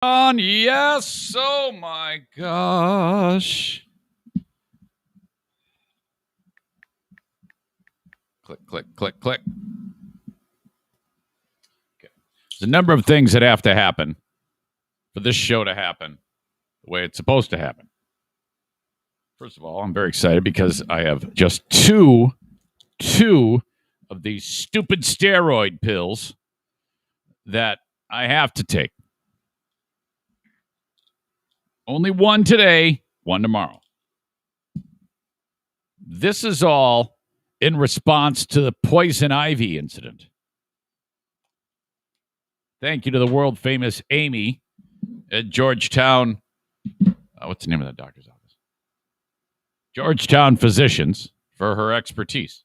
On, yes. Oh my gosh. Click, click, click, click. Okay. There's a number of things that have to happen for this show to happen the way it's supposed to happen. First of all, I'm very excited because I have just two of these stupid steroid pills that I have to take. Only one today, one tomorrow. This is all in response to the poison ivy incident. Thank you to the world famous Amy at Georgetown. What's the name of that doctor's office? Georgetown Physicians for her expertise.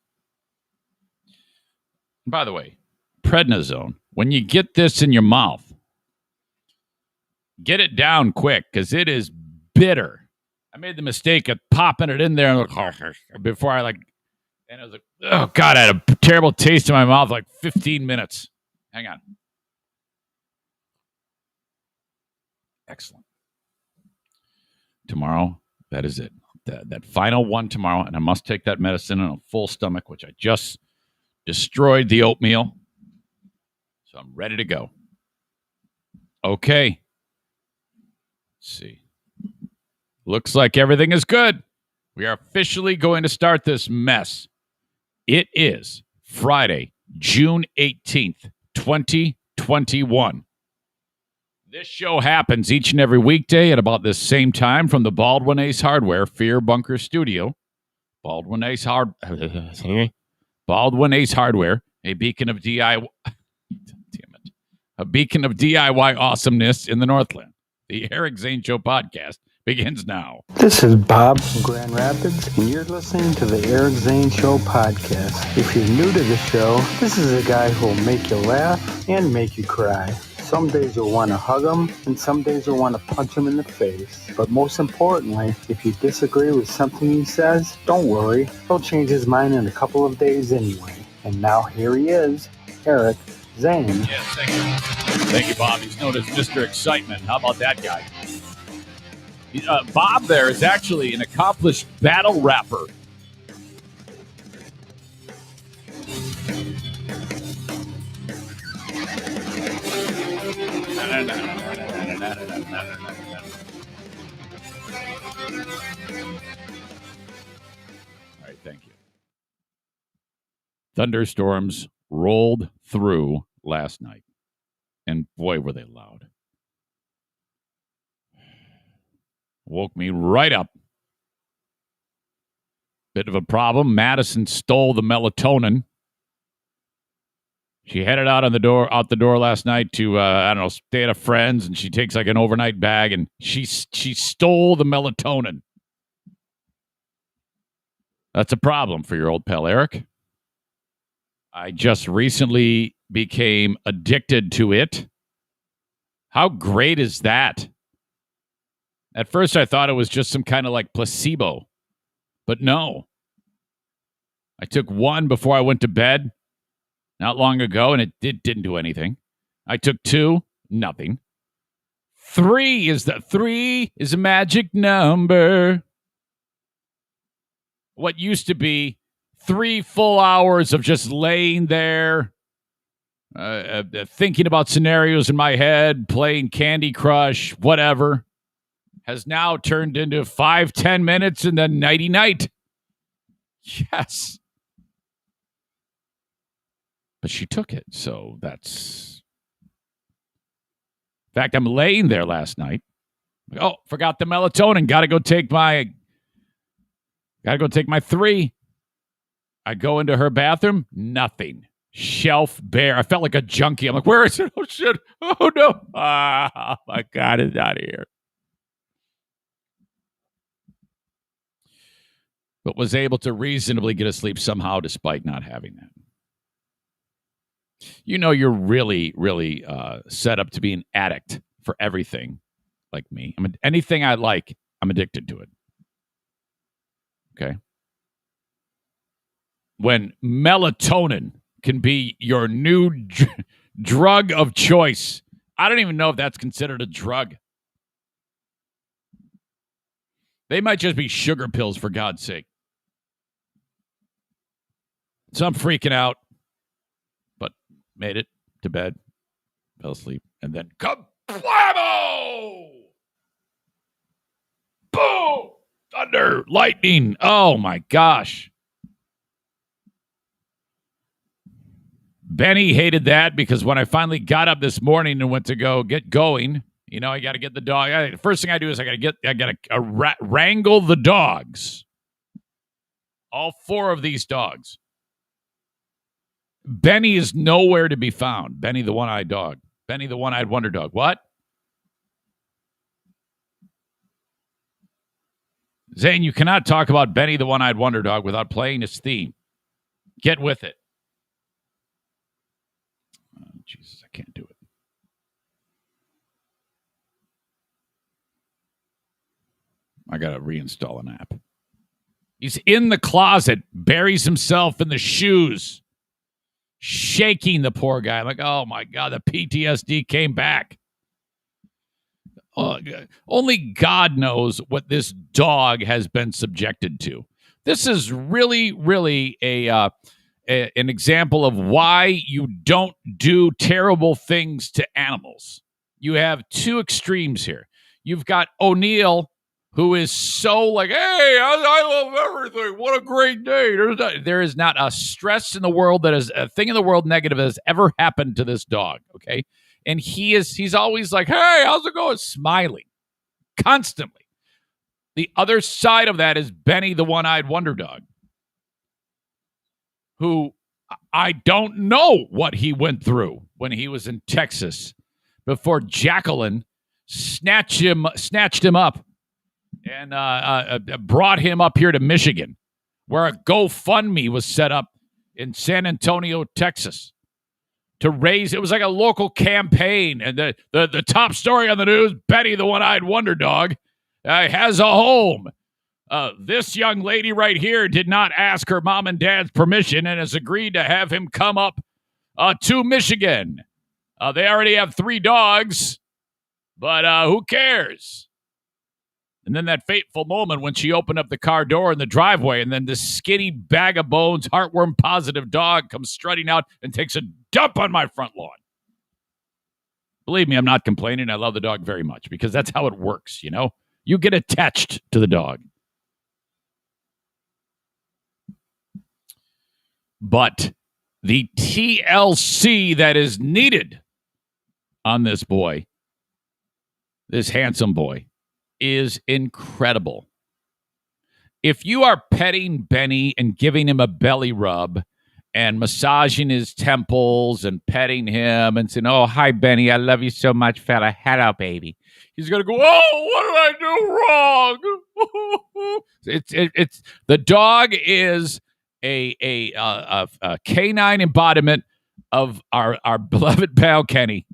And by the way, prednisone, when you get this in your mouth, get it down quick because it is bitter. I made the mistake of popping it in there before I and I was like, oh God, I had a terrible taste in my mouth like 15 minutes. Hang on. Excellent. Tomorrow, that is it. That final one tomorrow, and I must take that medicine on a full stomach, which I just destroyed the oatmeal. So I'm ready to go. Okay. Let's see. Looks like everything is good. We are officially going to start this mess. It is Friday, June 18th, 2021. This show happens each and every weekday at about this same time from the Baldwin Ace Hardware Fear Bunker Studio. Baldwin Ace Hardware, a beacon of DIY. Damn it. A beacon of DIY awesomeness in the Northland. The Eric Zane Show podcast begins now. This is Bob from Grand Rapids, and you're listening to the Eric Zane Show podcast. If you're new to the show, this is a guy who will make you laugh and make you cry. Some days you'll want to hug him, and some days you'll want to punch him in the face. But most importantly, if you disagree with something he says, don't worry, he'll change his mind in a couple of days anyway. And now here he is, Eric Zane. Yes, thank you. Thank you, Bob. He's known as Mr. Excitement. How about that guy? Bob there is actually an accomplished battle rapper. All right, thank you. Thunderstorms rolled through last night, and boy, were they loud. Woke me right up. Bit of a problem. Madison stole the melatonin. She headed out the door last night to stay at a friend's, and she takes like an overnight bag, and she stole the melatonin. That's a problem for your old pal Eric. I just recently became addicted to it. How great is that? At first, I thought it was just some kind of like placebo, but no. I took one before I went to bed not long ago, and it didn't do anything. I took two, nothing. Three is a magic number. What used to be 3 full hours of just laying there, thinking about scenarios in my head, playing Candy Crush, whatever, has now turned into 5-10 minutes and then nighty-night. Yes. But she took it, so that's... In fact, I'm laying there last night. Oh, forgot the melatonin. Gotta go take my 3. I go into her bathroom, nothing. Shelf bare. I felt like a junkie. I'm like, where is it? Oh, shit. Oh, no. Oh, my God, it's out of here. But was able to reasonably get asleep somehow despite not having that. You know, you're really, really set up to be an addict for everything like me. Anything I like, I'm addicted to it. Okay? When melatonin can be your new drug of choice I don't even know if that's considered a drug. They might just be sugar pills, for God's sake. So I'm freaking out, but made it to bed, fell asleep, and then kablamo! Boom! Thunder, lightning. Oh, my gosh. Benny hated that because when I finally got up this morning and went to go get going, I got to get the dog. The first thing I do is I got to wrangle the dogs. All 4 of these dogs. Benny is nowhere to be found. Benny, the one-eyed dog. Benny, the one-eyed wonder dog. What? Zane, you cannot talk about Benny, the one-eyed wonder dog without playing his theme. Get with it. Oh, Jesus, I can't do it. I got to reinstall an app. He's in the closet, buries himself in the shoes, shaking the poor guy. Like, oh, my God, the PTSD came back. Only God knows what this dog has been subjected to. This is really, really an example of why you don't do terrible things to animals. You have 2 extremes here. You've got O'Neill, who is so like, hey, I love everything. What a great day. There is not a stress in the world that is a thing in the world negative that has ever happened to this dog, okay? And he's always like, hey, how's it going? Smiling constantly. The other side of that is Benny, the one-eyed wonder dog, who I don't know what he went through when he was in Texas before Jacqueline snatched him up and brought him up here to Michigan, where a GoFundMe was set up in San Antonio, Texas, to raise. It was like a local campaign, and the top story on the news: Betty, the one-eyed wonder dog, has a home. This young lady right here did not ask her mom and dad's permission and has agreed to have him come up to Michigan. They already have 3 dogs, but who cares? And then that fateful moment when she opened up the car door in the driveway, and then this skinny bag of bones, heartworm-positive dog comes strutting out and takes a dump on my front lawn. Believe me, I'm not complaining. I love the dog very much because that's how it works, You get attached to the dog. But the TLC that is needed on this boy, this handsome boy, is incredible. If you are petting Benny and giving him a belly rub and massaging his temples and petting him and saying, oh, hi, Benny, I love you so much, fella. Hello, baby. He's going to go, oh, what did I do wrong? It's the dog is a canine embodiment of our beloved pal Kenny.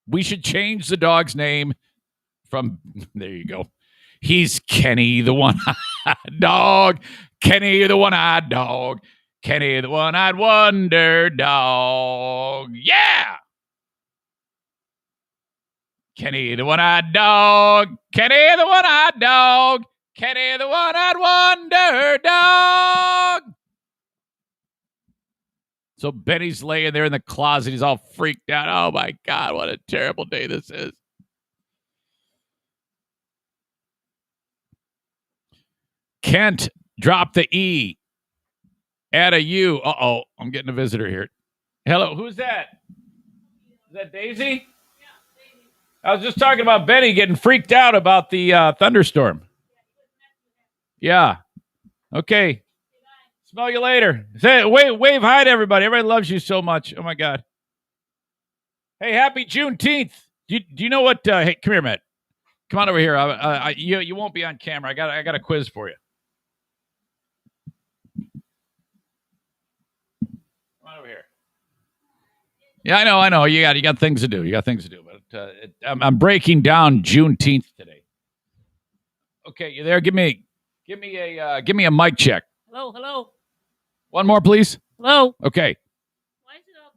We should change the dog's name from, there you go. He's Kenny, the one-eyed dog. Kenny, the one-eyed dog. Kenny, the one-eyed wonder dog. Yeah! Kenny, the one-eyed dog. Kenny, the one-eyed dog. Kenny, the one-eyed wonder dog. So Benny's laying there in the closet. He's all freaked out. Oh, my God, what a terrible day this is. Kent, drop the E. Add a U. Uh-oh, I'm getting a visitor here. Hello, who's that? Is that Daisy? Yeah, Daisy. I was just talking about Benny getting freaked out about the thunderstorm. Yeah. Okay. Smell you later. Say, wave hi to everybody. Everybody loves you so much. Oh, my God. Hey, happy Juneteenth. Do you know what? Hey, come here, Matt. Come on over here. You won't be on camera. I got a quiz for you. Come on over here. Yeah, I know. You got things to do. But I'm breaking down Juneteenth today. Okay, you there? Give me a mic check. Hello. One more, please. Hello. Okay. Why is it up?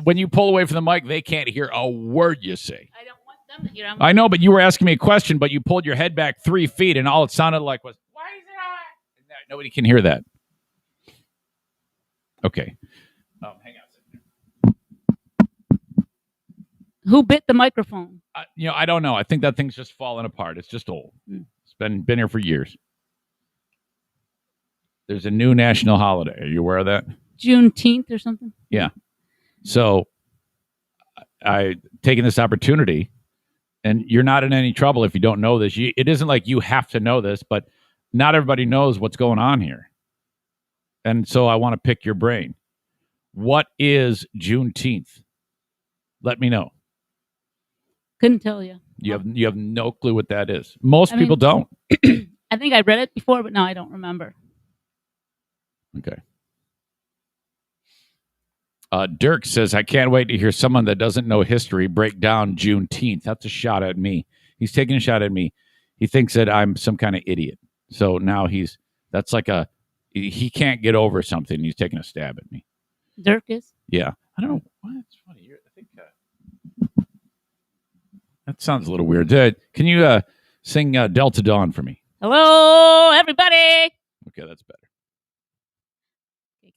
when you pull away from the mic, they can't hear a word you say. I don't want them to hear. I know, but you were asking me a question, but you pulled your head back 3 feet, and all it sounded like was, why is it on? Nobody can hear that. Okay. Hang on a second. Who bit the microphone? I don't know. I think that thing's just falling apart. It's just old. It's been here for years. There's a new national holiday. Are you aware of that? Juneteenth or something? Yeah. So I taking this opportunity, and you're not in any trouble if you don't know this. It isn't like you have to know this, but not everybody knows what's going on here. And so I want to pick your brain. What is Juneteenth? Let me know. Couldn't tell you. You have no clue what that is. Most people don't. I think I read it before, but now I don't remember. Okay. Dirk says, I can't wait to hear someone that doesn't know history break down Juneteenth. That's a shot at me. He's taking a shot at me. He thinks that I'm some kind of idiot. So now that's like he can't get over something. He's taking a stab at me. Dirk is? Yeah. I don't know. What? It's funny. I think that sounds a little weird. Can you sing Delta Dawn for me? Hello, everybody. Okay, that's better.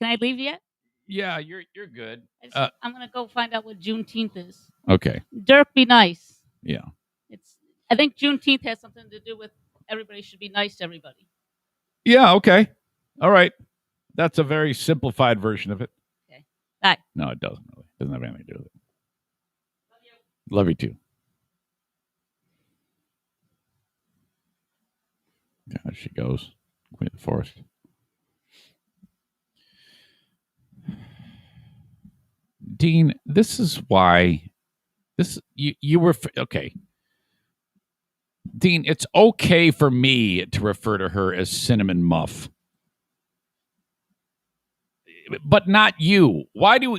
Can I leave yet? Yeah, you're good. I'm going to go find out what Juneteenth is. Okay. Dirk, be nice. Yeah. I think Juneteenth has something to do with everybody should be nice to everybody. Yeah, okay. All right. That's a very simplified version of it. Okay. Bye. No, it doesn't really. It doesn't have anything to do with it. Love you too. There she goes. Queen of the Forest. Dean, this is why you were okay. Dean, it's okay for me to refer to her as Cinnamon Muff, but not you. Why do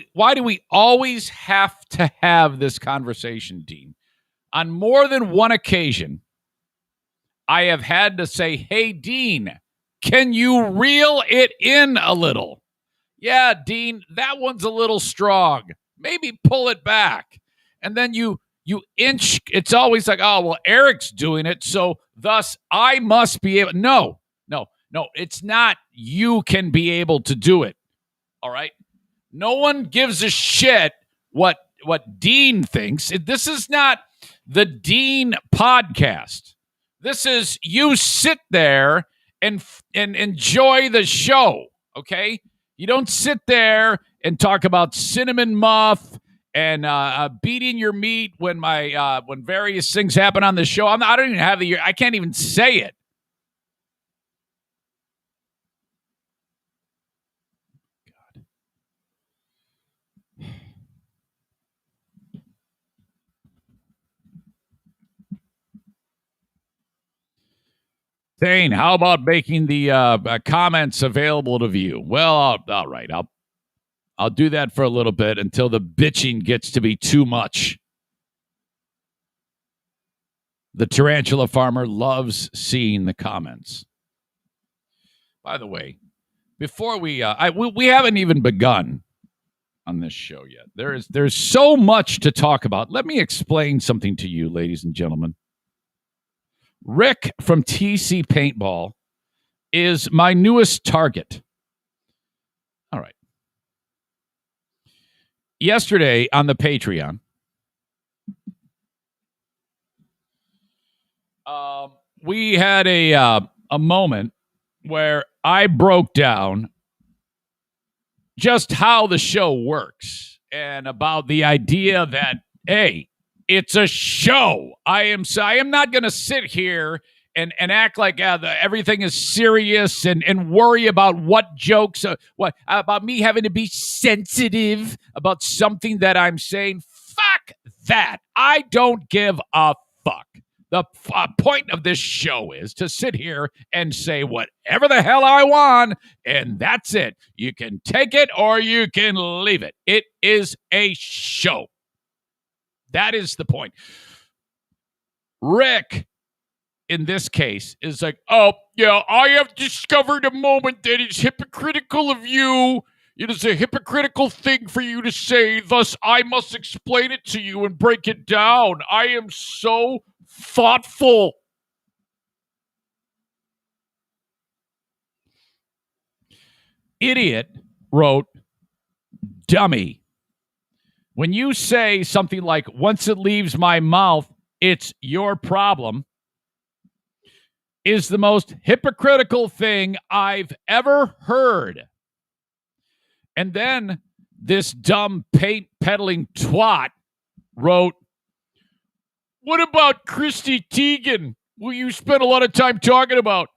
we always have to have this conversation, Dean? On more than one occasion, I have had to say, "Hey, Dean, can you reel it in a little?" Yeah, Dean, that one's a little strong. Maybe pull it back. And then you inch. It's always like, oh, well, Eric's doing it, so thus I must be able. No. It's not you can be able to do it. All right? No one gives a shit what Dean thinks. This is not the Dean podcast. This is you sit there and enjoy the show, okay? You don't sit there and talk about Cinnamon Muff and beating your meat when when various things happen on the show. I don't even have I can't even say it. God. Zane, how about making the comments available to view? Well, all right. I'll do that for a little bit until the bitching gets to be too much. The tarantula farmer loves seeing the comments. By the way, before we haven't even begun on this show yet. There's so much to talk about. Let me explain something to you, ladies and gentlemen. Rick from TC Paintball is my newest target. All right. Yesterday on the Patreon, we had a moment where I broke down just how the show works and about the idea that, hey, it's a show. I am not going to sit here and act like everything is serious and worry about what jokes, about me having to be sensitive about something that I'm saying. Fuck that. I don't give a fuck. The point of this show is to sit here and say whatever the hell I want, and that's it. You can take it or you can leave it. It is a show. That is the point. Rick, in this case, is like, oh, yeah, I have discovered a moment that is hypocritical of you. It is a hypocritical thing for you to say, thus I must explain it to you and break it down. I am so thoughtful. Idiot wrote, dummy. When you say something like, once it leaves my mouth, it's your problem, is the most hypocritical thing I've ever heard. And then this dumb paint peddling twat wrote, what about Chrissy Teigen, who you spent a lot of time talking about?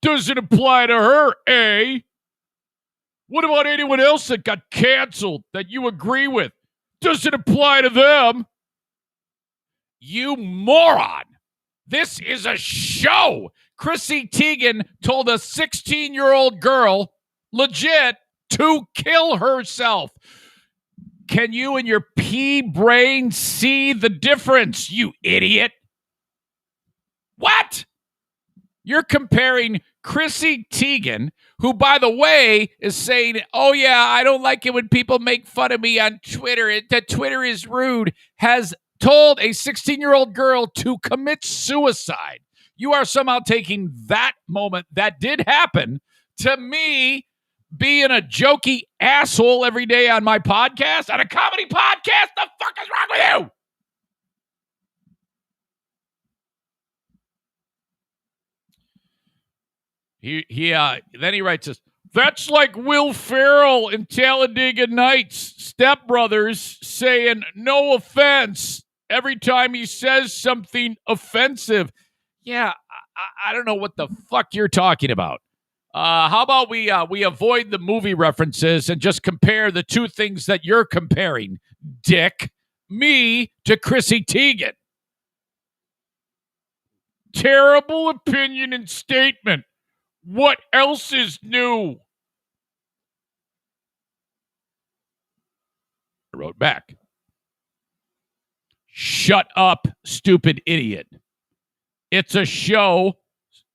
Doesn't apply to her, eh? What about anyone else that got canceled that you agree with? Doesn't apply to them. You moron. This is a show. Chrissy Teigen told a 16-year-old girl, legit, to kill herself. Can you and your pea brain see the difference, you idiot? What? You're comparing Chrissy Teigen, who, by the way, is saying, oh, yeah, I don't like it when people make fun of me on Twitter, that Twitter is rude, has told a 16-year-old girl to commit suicide. You are somehow taking that moment that did happen to me being a jokey asshole every day on my podcast, on a comedy podcast. The fuck is wrong with you? Then he writes this. That's like Will Ferrell in Talladega Nights, Step Brothers, saying no offense every time he says something offensive. Yeah, I don't know what the fuck you're talking about. How about we avoid the movie references and just compare the two things that you're comparing, dick, me to Chrissy Teigen. Terrible opinion and statement. What else is new? I wrote back. Shut up, stupid idiot. It's a show,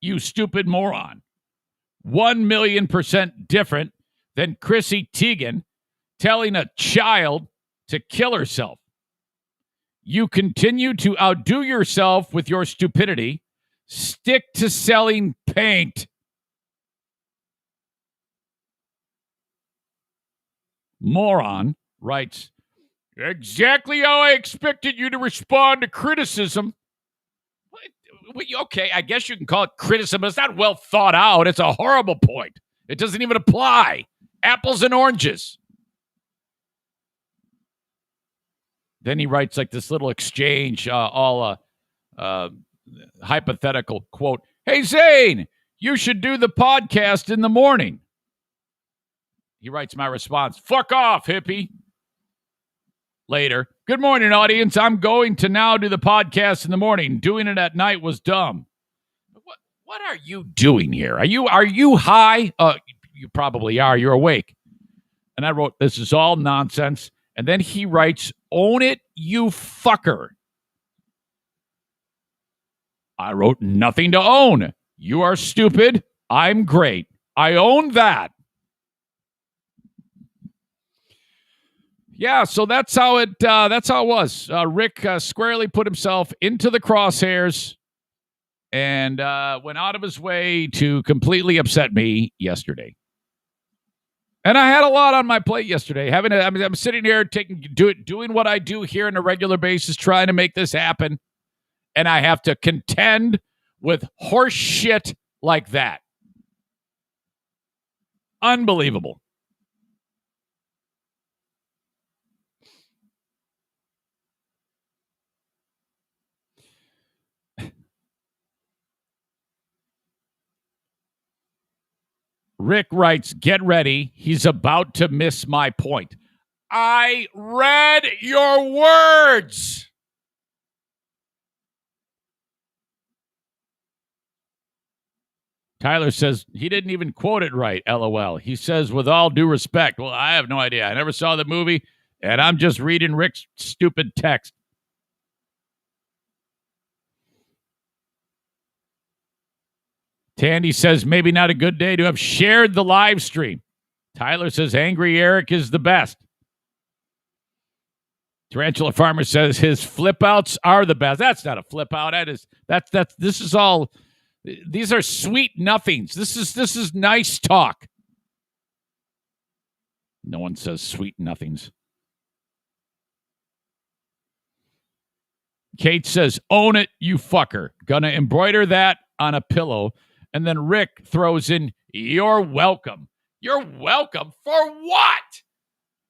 you stupid moron. 1,000,000% different than Chrissy Teigen telling a child to kill herself. You continue to outdo yourself with your stupidity. Stick to selling paint. Moron writes, exactly how I expected you to respond to criticism. Okay, I guess you can call it criticism. It's not well thought out. It's a horrible point. It doesn't even apply. Apples and oranges. Then he writes like this little exchange, all hypothetical quote. Hey, Zane, you should do the podcast in the morning. He writes my response. Fuck off, hippie. Later. Good morning, audience. I'm going to now do the podcast in the morning. Doing it at night was dumb. What are you doing here? Are you high? You probably are. You're awake. And I wrote, this is all nonsense. And then he writes, own it, you fucker. I wrote, nothing to own. You are stupid. I'm great. I own that. Yeah, so that's how it was. Rick squarely put himself into the crosshairs and went out of his way to completely upset me yesterday. And I had a lot on my plate yesterday. I'm sitting here doing what I do here on a regular basis, trying to make this happen, and I have to contend with horse shit like that. Unbelievable. Rick writes, get ready. He's about to miss my point. I read your words. Tyler says he didn't even quote it right, LOL. He says, with all due respect. Well, I have no idea. I never saw the movie, and I'm just reading Rick's stupid text. Tandy says, maybe not a good day to have shared the live stream. Tyler says Angry Eric is the best. Tarantula Farmer says his flip outs are the best. That's not a flip out. These are sweet nothings. This is nice talk. No one says sweet nothings. Kate says, own it, you fucker. Gonna embroider that on a pillow. And then Rick throws in, you're welcome. You're welcome for what?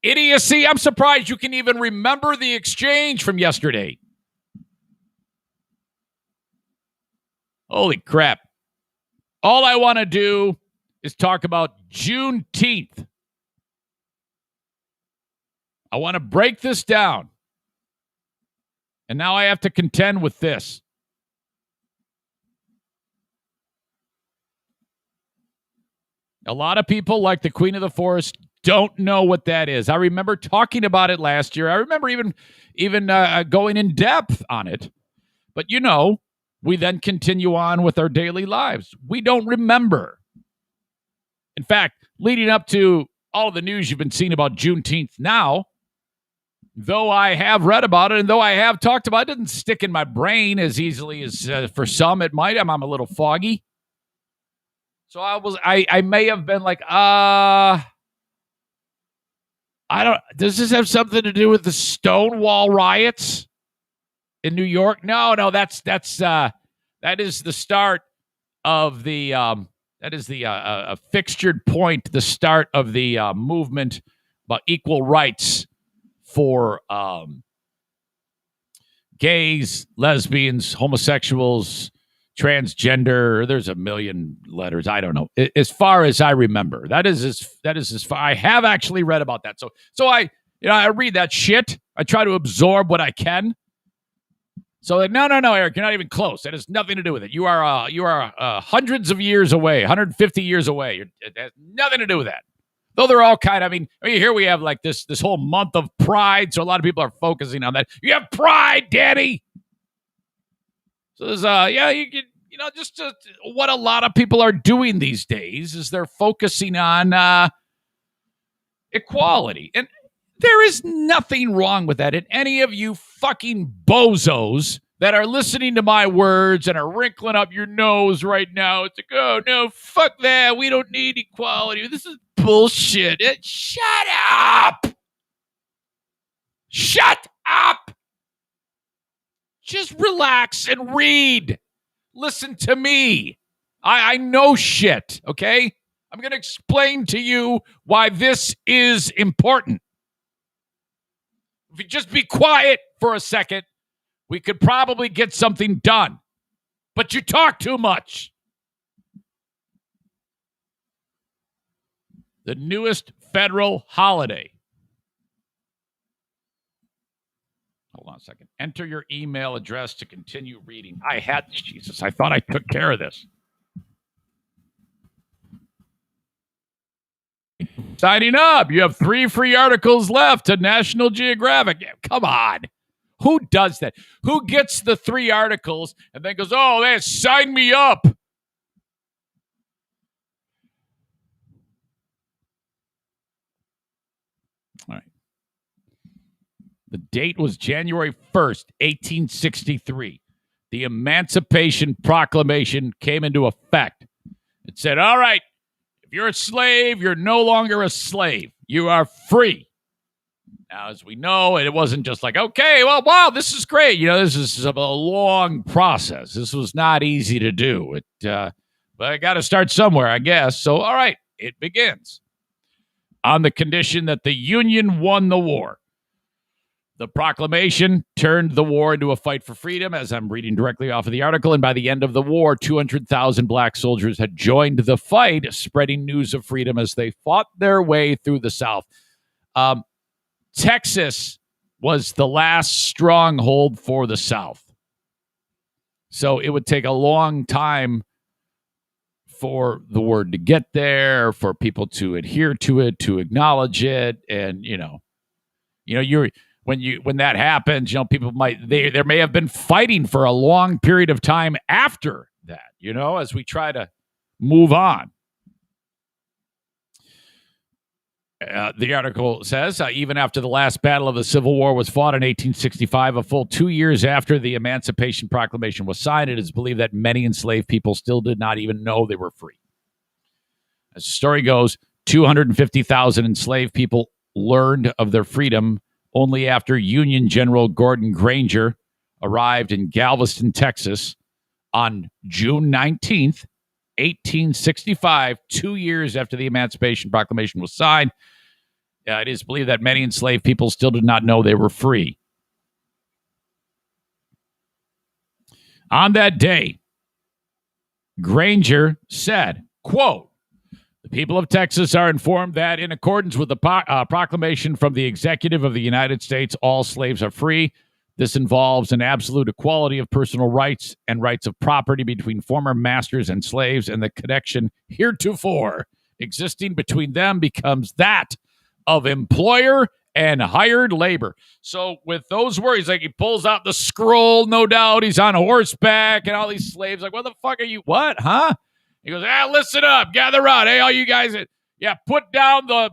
Idiocy. I'm surprised you can even remember the exchange from yesterday. Holy crap. All I want to do is talk about Juneteenth. I want to break this down. And now I have to contend with this. A lot of people, like the Queen of the Forest, don't know what that is. I remember talking about it last year. I remember even going in depth on it. But, we then continue on with our daily lives. We don't remember. In fact, leading up to all the news you've been seeing about Juneteenth now, though I have read about it and though I have talked about it, it doesn't stick in my brain as easily as for some it might. I'm a little foggy. So I may have been like, does this have something to do with the Stonewall riots in New York? No, that is the start of the, a fixtured point, the start of the movement about equal rights for gays, lesbians, homosexuals, transgender. There's a million letters. I don't know. As far as I remember, that is as far. I have actually read about that. So I read that shit. I try to absorb what I can. So no, Eric, you're not even close. That has nothing to do with it. You are hundreds of years away, 150 years away. It has nothing to do with that. Though they're all kind of, here we have like this whole month of Pride, so a lot of people are focusing on that. You have Pride, Daddy. So there's, just what a lot of people are doing these days is they're focusing on equality. And there is nothing wrong with that. And any of you fucking bozos that are listening to my words and are wrinkling up your nose right now, it's like, oh, no, fuck that. We don't need equality. This is bullshit. Shut up. Shut up. Just relax and read. Listen to me. I know shit, okay? I'm going to explain to you why this is important. If you just be quiet for a second, we could probably get something done. But you talk too much. The newest federal holiday. Hold on a second. Enter your email address to continue reading. I thought I took care of this. Signing up. You have 3 free articles left to National Geographic. Yeah, come on. Who does that? Who gets the 3 articles and then goes, oh, man, sign me up? All right. The date was January 1st, 1863. The Emancipation Proclamation came into effect. It said, all right, if you're a slave, you're no longer a slave. You are free. Now, as we know, it wasn't just like, okay, well, wow, this is great. This is a long process. This was not easy to do. But I got to start somewhere, I guess. So, all right, it begins. On the condition that the Union won the war. The proclamation turned the war into a fight for freedom, as I'm reading directly off of the article. And by the end of the war, 200,000 black soldiers had joined the fight, spreading news of freedom as they fought their way through the South. Texas was the last stronghold for the South. So it would take a long time for the word to get there, for people to adhere to it, to acknowledge it. And, when that happens, people there may have been fighting for a long period of time after that, as we try to move on. The article says, even after the last battle of the Civil War was fought in 1865, a full 2 years after the Emancipation Proclamation was signed, it is believed that many enslaved people still did not even know they were free. As the story goes, 250,000 enslaved people learned of their freedom only after Union General Gordon Granger arrived in Galveston, Texas on June 19th, 1865, 2 years after the Emancipation Proclamation was signed. It is believed that many enslaved people still did not know they were free. On that day, Granger said, quote, "The people of Texas are informed that in accordance with the proclamation from the executive of the United States, all slaves are free. This involves an absolute equality of personal rights and rights of property between former masters and slaves, and the connection heretofore existing between them becomes that of employer and hired labor." So with those words, like he pulls out the scroll, no doubt, he's on horseback, and all these slaves like, "What the fuck are you? What? Huh?" He goes, "Listen up, gather around. Hey, all you guys, put down the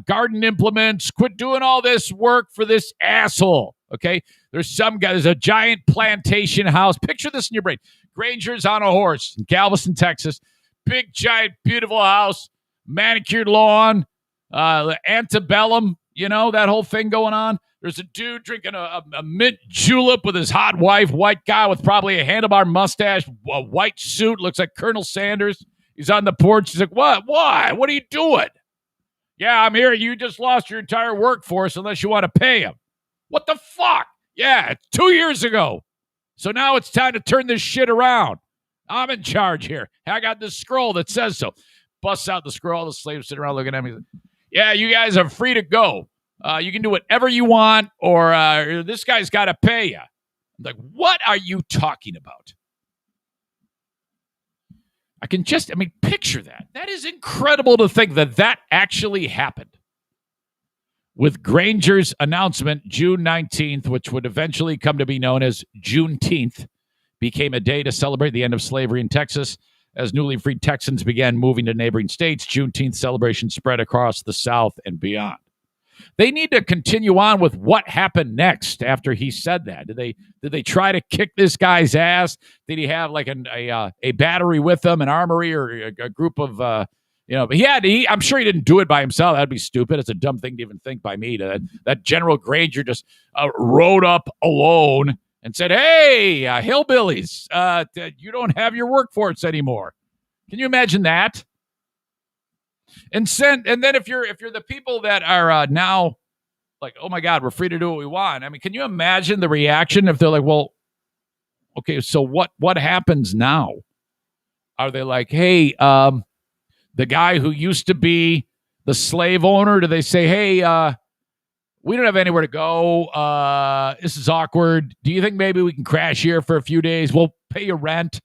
garden implements. Quit doing all this work for this asshole." Okay, there's some guy. There's a giant plantation house. Picture this in your brain. Granger's on a horse in Galveston, Texas. Big, giant, beautiful house, manicured lawn, antebellum. You know that whole thing going on. There's a dude drinking a mint julep with his hot wife, white guy with probably a handlebar mustache, a white suit, looks like Colonel Sanders. He's on the porch. He's like, "What? Why? What are you doing?" "Yeah, I'm here. You just lost your entire workforce unless you want to pay him." "What the fuck?" "Yeah, 2 years ago. So now it's time to turn this shit around. I'm in charge here. I got this scroll that says so." Busts out the scroll. The slaves sit around looking at me. "Yeah, you guys are free to go. You can do whatever you want, or this guy's got to pay you." I'm like, what are you talking about? Picture that. That is incredible to think that actually happened. With Granger's announcement, June 19th, which would eventually come to be known as Juneteenth, became a day to celebrate the end of slavery in Texas. As newly freed Texans began moving to neighboring states, Juneteenth celebrations spread across the South and beyond. They need to continue on with what happened next after he said that. Did they try to kick this guy's ass? Did he have like a battery with him, an armory, or a group of But I'm sure he didn't do it by himself. That'd be stupid. It's a dumb thing to even think by me. That General Granger just rode up alone and said, "Hey, hillbillies, you don't have your workforce anymore." Can you imagine that? And then if you're the people that are now like, "Oh my God, we're free to do what we want." I mean, can you imagine the reaction if they're like, "Well, okay, so what happens now?" Are they like, "Hey, the guy who used to be the slave owner," do they say, "Hey, we don't have anywhere to go. This is awkward. Do you think maybe we can crash here for a few days? We'll pay you rent."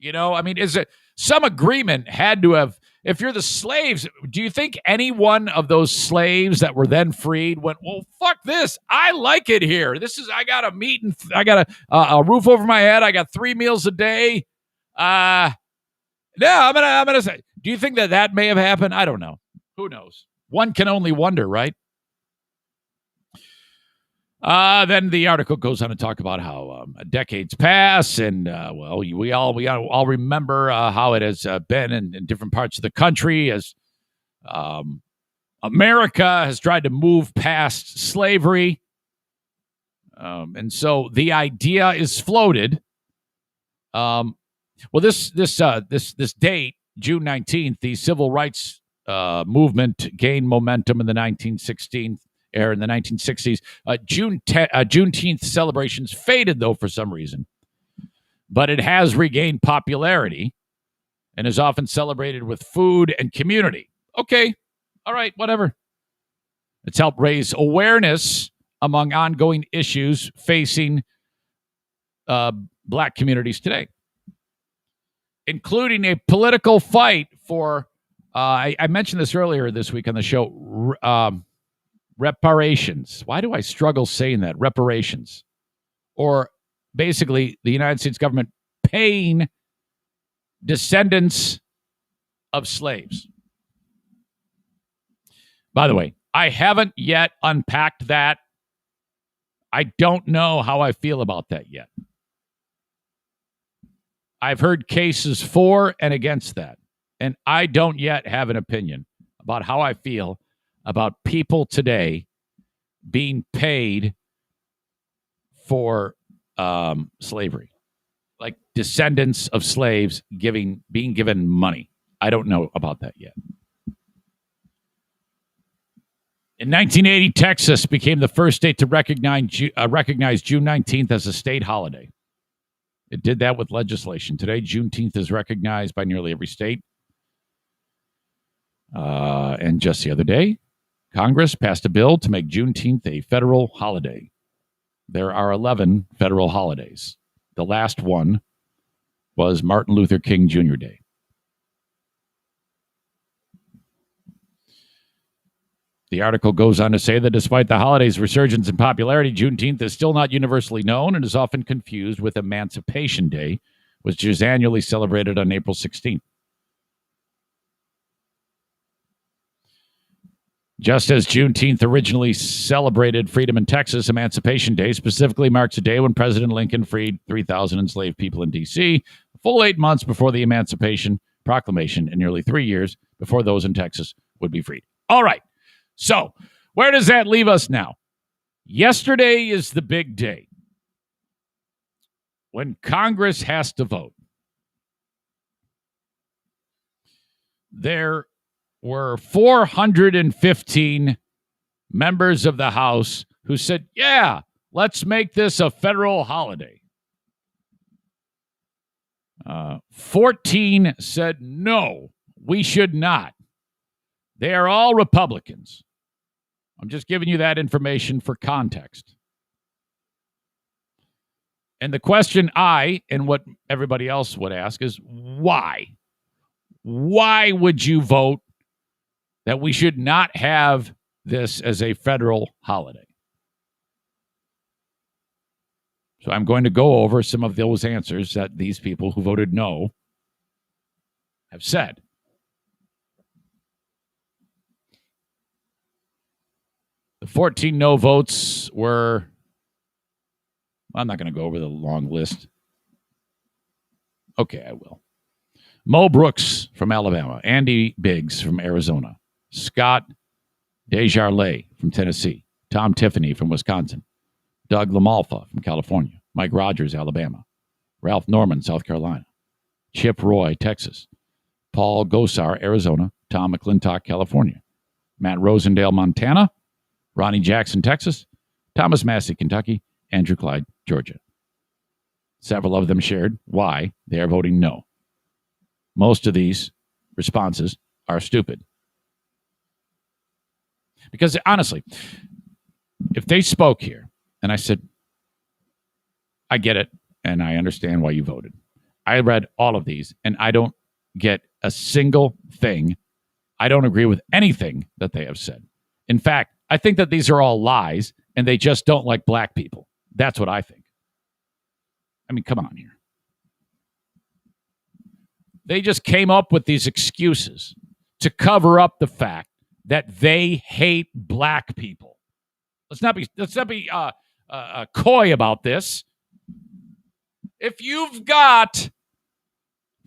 Is it some agreement had to have? If you're the slaves, do you think any one of those slaves that were then freed went, "Well, fuck this. I like it here. I got a meat and I got a roof over my head. I got 3 meals a day." No, I'm gonna say. Do you think that may have happened? I don't know. Who knows? One can only wonder, right? Then the article goes on to talk about how decades pass, and we all remember how it has been in different parts of the country as America has tried to move past slavery, and so the idea is floated. This date, June 19th, the civil rights movement gained momentum in the 1916th. In the 1960s. Juneteenth celebrations faded, though, for some reason. But it has regained popularity and is often celebrated with food and community. Okay, all right, whatever. It's helped raise awareness among ongoing issues facing Black communities today, including a political fight for, I mentioned this earlier this week on the show, reparations. Why do I struggle saying that? Reparations. Or basically the United States government paying descendants of slaves. By the way, I haven't yet unpacked that. I don't know how I feel about that yet. I've heard cases for and against that, and I don't yet have an opinion about how I feel about people today being paid for slavery, like descendants of slaves being given money. I don't know about that yet. In 1980, Texas became the first state to recognize June 19th as a state holiday. It did that with legislation. Today, Juneteenth is recognized by nearly every state. And just the other day, Congress passed a bill to make Juneteenth a federal holiday. There are 11 federal holidays. The last one was Martin Luther King Jr. Day. The article goes on to say that despite the holiday's resurgence in popularity, Juneteenth is still not universally known and is often confused with Emancipation Day, which is annually celebrated on April 16th. Just as Juneteenth originally celebrated freedom in Texas, Emancipation Day specifically marks a day when President Lincoln freed 3,000 enslaved people in D.C., a full 8 months before the Emancipation Proclamation and nearly 3 years before those in Texas would be freed. All right. So, where does that leave us now? Yesterday is the big day when Congress has to vote. There were 415 members of the House who said, yeah, let's make this a federal holiday. 14 said, no, we should not. They are all Republicans. I'm just giving you that information for context. And the question I, and what everybody else would ask is, why? Why would you vote that we should not have this as a federal holiday? So I'm going to go over some of those answers that these people who voted no have said. The 14 no votes were, I'm not going to go over the long list. Okay, I will. Mo Brooks from Alabama, Andy Biggs from Arizona, Scott Desjardins from Tennessee, Tom Tiffany from Wisconsin, Doug LaMalfa from California, Mike Rogers, Alabama, Ralph Norman, South Carolina, Chip Roy, Texas, Paul Gosar, Arizona, Tom McClintock, California, Matt Rosendale, Montana, Ronnie Jackson, Texas, Thomas Massey, Kentucky, Andrew Clyde, Georgia. Several of them shared why they are voting no. Most of these responses are stupid. Because honestly, if they spoke here and I said, I get it and I understand why you voted. I read all of these and I don't get a single thing. I don't agree with anything that they have said. In fact, I think that these are all lies and they just don't like black people. That's what I think. I mean, come on here. They just came up with these excuses to cover up the fact that they hate black people. Let's not be coy about this. If you've got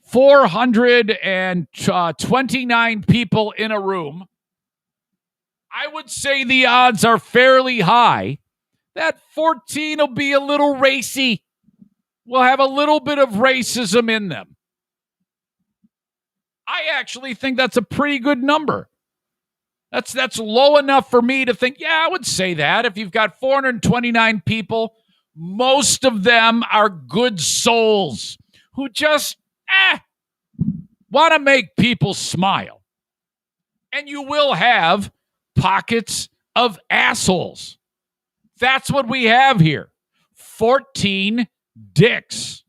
429 people in a room, I would say the odds are fairly high that 14 will be a little racy. Will have a little bit of racism in them. I actually think that's a pretty good number. That's low enough for me to think, yeah, I would say that. If you've got 429 people, most of them are good souls who just want to make people smile. And you will have pockets of assholes. That's what we have here. 14 dicks.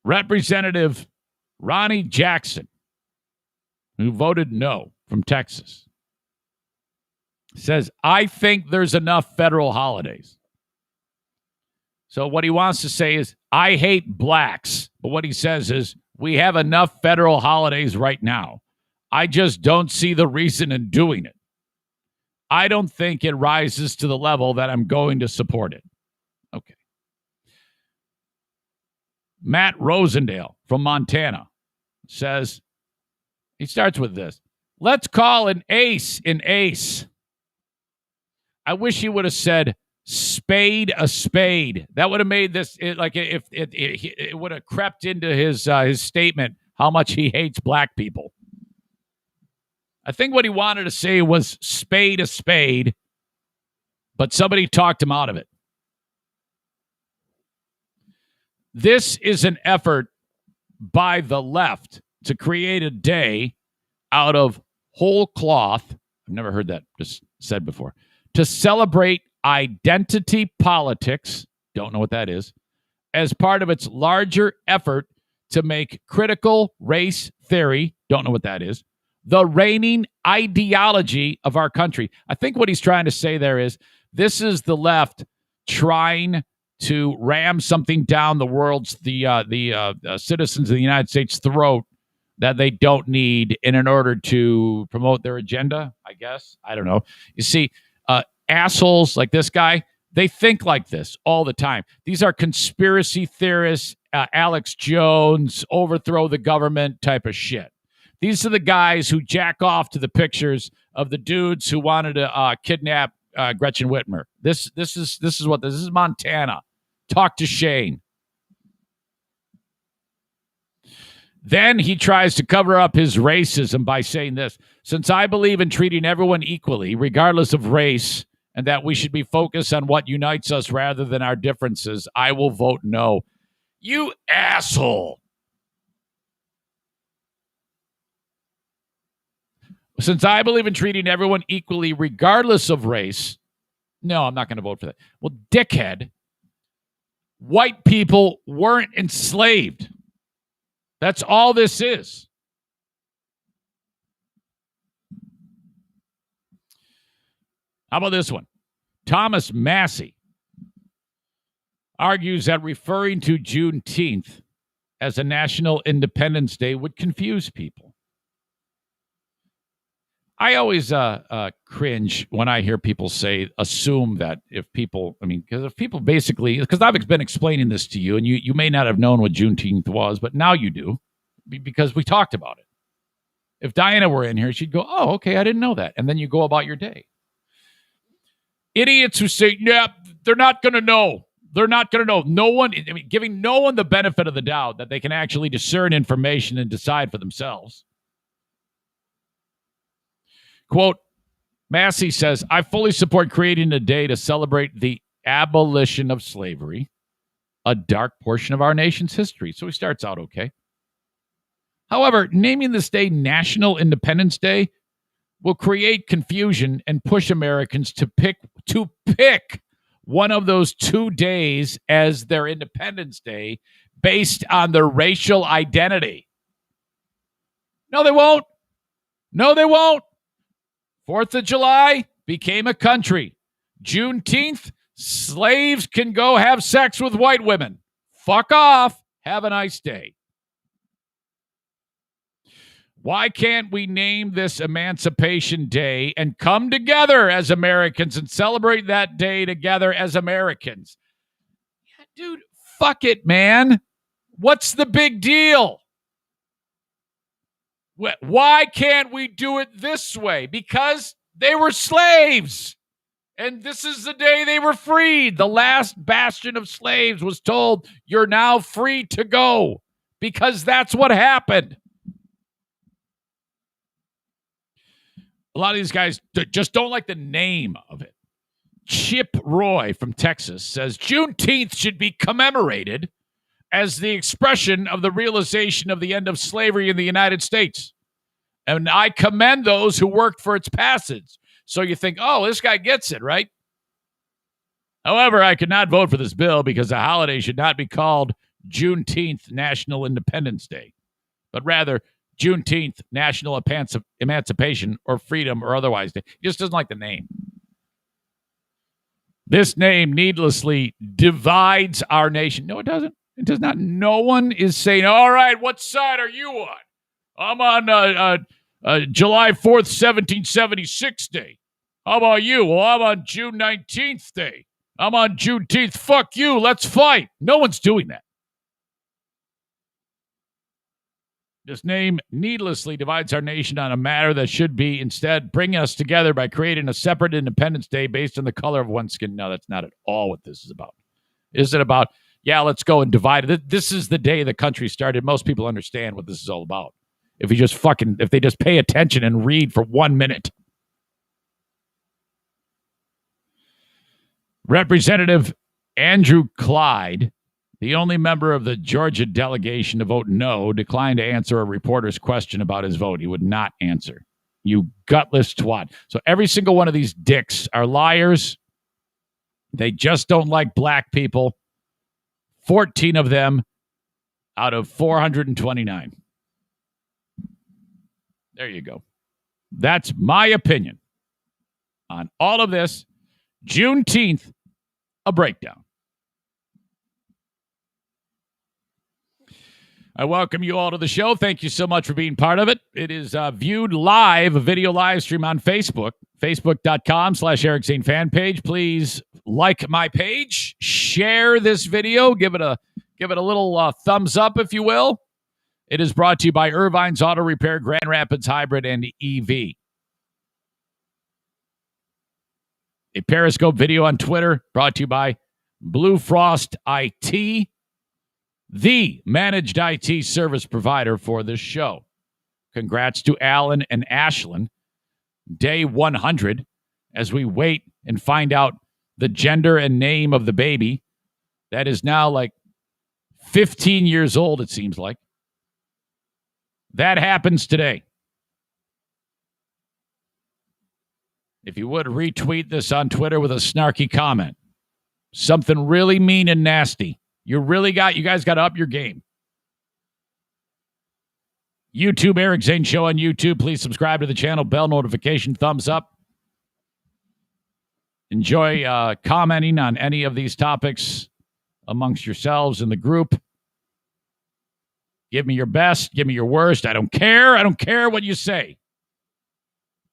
Representative Ronnie Jackson, who voted no from Texas, says, I think there's enough federal holidays. So what he wants to say is, I hate blacks. But what he says is, We have enough federal holidays right now. I just don't see the reason in doing it. I don't think it rises to the level that I'm going to support it. Okay. Matt Rosendale from Montana says, he starts with this. Let's call an ace an ace. I wish he would have said spade a spade. That would have made this like if it would have crept into his statement how much he hates black people. I think what he wanted to say was spade a spade, but somebody talked him out of it. This is an effort by the left to create a day out of whole cloth. I've never heard that just said before. To celebrate identity politics, don't know what that is, as part of its larger effort to make critical race theory, don't know what that is, the reigning ideology of our country. I think what he's trying to say there is this is the left trying to ram something down the citizens of the United States' throat that they don't need in order to promote their agenda, I guess. I don't know. You see, assholes like this guy, they think like this all the time. These are conspiracy theorists, Alex Jones, overthrow the government type of shit. These are the guys who jack off to the pictures of the dudes who wanted to kidnap Gretchen Whitmer. This is Montana. Talk to Shane. Then he tries to cover up his racism by saying this. Since I believe in treating everyone equally, regardless of race, and that we should be focused on what unites us rather than our differences, I will vote no. You asshole. Since I believe in treating everyone equally, regardless of race, no, I'm not going to vote for that. Well, dickhead, white people weren't enslaved. That's all this is. How about this one? Thomas Massey argues that referring to Juneteenth as a National Independence Day would confuse people. I always cringe when I hear people assume that if people basically, because I've been explaining this to you, and you may not have known what Juneteenth was, but now you do, because we talked about it. If Diana were in here, she'd go, oh, okay, I didn't know that. And then you go about your day. Idiots who say, yeah, they're not going to know. They're not going to know. Giving no one the benefit of the doubt that they can actually discern information and decide for themselves. Quote, Massey says, I fully support creating a day to celebrate the abolition of slavery, a dark portion of our nation's history. So he starts out okay. However, naming this day National Independence Day will create confusion and push Americans to pick one of those 2 days as their Independence Day based on their racial identity. No, they won't. No, they won't. 4th of July became a country. Juneteenth, slaves can go have sex with white women. Fuck off. Have a nice day. Why can't we name this Emancipation Day and come together as Americans and celebrate that day together as Americans? Yeah, dude, fuck it, man. What's the big deal? Why can't we do it this way? Because they were slaves. And this is the day they were freed. The last bastion of slaves was told, you're now free to go. Because that's what happened. A lot of these guys just don't like the name of it. Chip Roy from Texas says Juneteenth should be commemorated as the expression of the realization of the end of slavery in the United States. And I commend those who worked for its passage. So you think, oh, this guy gets it, right? However, I could not vote for this bill because the holiday should not be called Juneteenth National Independence Day, but rather Juneteenth National Emancipation or Freedom or otherwise Day. He just doesn't like the name. This name needlessly divides our nation. No, it doesn't. It does not. No one is saying, all right, what side are you on? I'm on July 4th, 1776 day. How about you? Well, I'm on June 19th day. I'm on Juneteenth. Fuck you. Let's fight. No one's doing that. This name needlessly divides our nation on a matter that should be instead bringing us together by creating a separate Independence Day based on the color of one's skin. No, that's not at all what this is about. Is it about, yeah, let's go and divide it? This is the day the country started. Most people understand what this is all about. If they just pay attention and read for 1 minute. Representative Andrew Clyde, the only member of the Georgia delegation to vote no, declined to answer a reporter's question about his vote. He would not answer. You gutless twat. So every single one of these dicks are liars. They just don't like black people. 14 of them out of 429. There you go. That's my opinion on all of this. Juneteenth, a breakdown. I welcome you all to the show. Thank you so much for being part of it. It is viewed live, a video live stream on Facebook, facebook.com/Eric Zane fan page. Please like my page, share this video, give it a little thumbs up, if you will. It is brought to you by Irvine's Auto Repair, Grand Rapids Hybrid, and EV. A Periscope video on Twitter brought to you by Blue Frost IT, the managed IT service provider for this show. Congrats to Alan and Ashlyn. Day 100, as we wait and find out the gender and name of the baby. That is now like 15 years old, it seems like. That happens today. If you would, retweet this on Twitter with a snarky comment. Something really mean and nasty. You guys got to up your game. YouTube, Eric Zane Show on YouTube. Please subscribe to the channel. Bell notification, thumbs up. Enjoy commenting on any of these topics amongst yourselves in the group. Give me your best. Give me your worst. I don't care. I don't care what you say.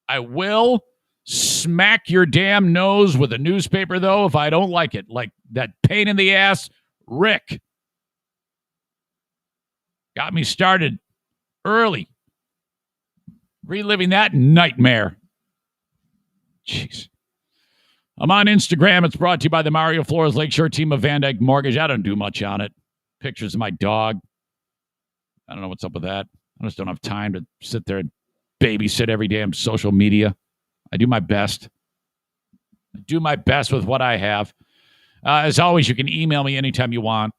I will smack your damn nose with a newspaper, though, if I don't like it. Like that pain in the ass, Rick. Got me started early. Reliving that nightmare. Jeez. I'm on Instagram. It's brought to you by the Mario Flores Lakeshore team of Van Dyke Mortgage. I don't do much on it. Pictures of my dog. I don't know what's up with that. I just don't have time to sit there and babysit every damn social media. I do my best. I do my best with what I have. As always, you can email me anytime you want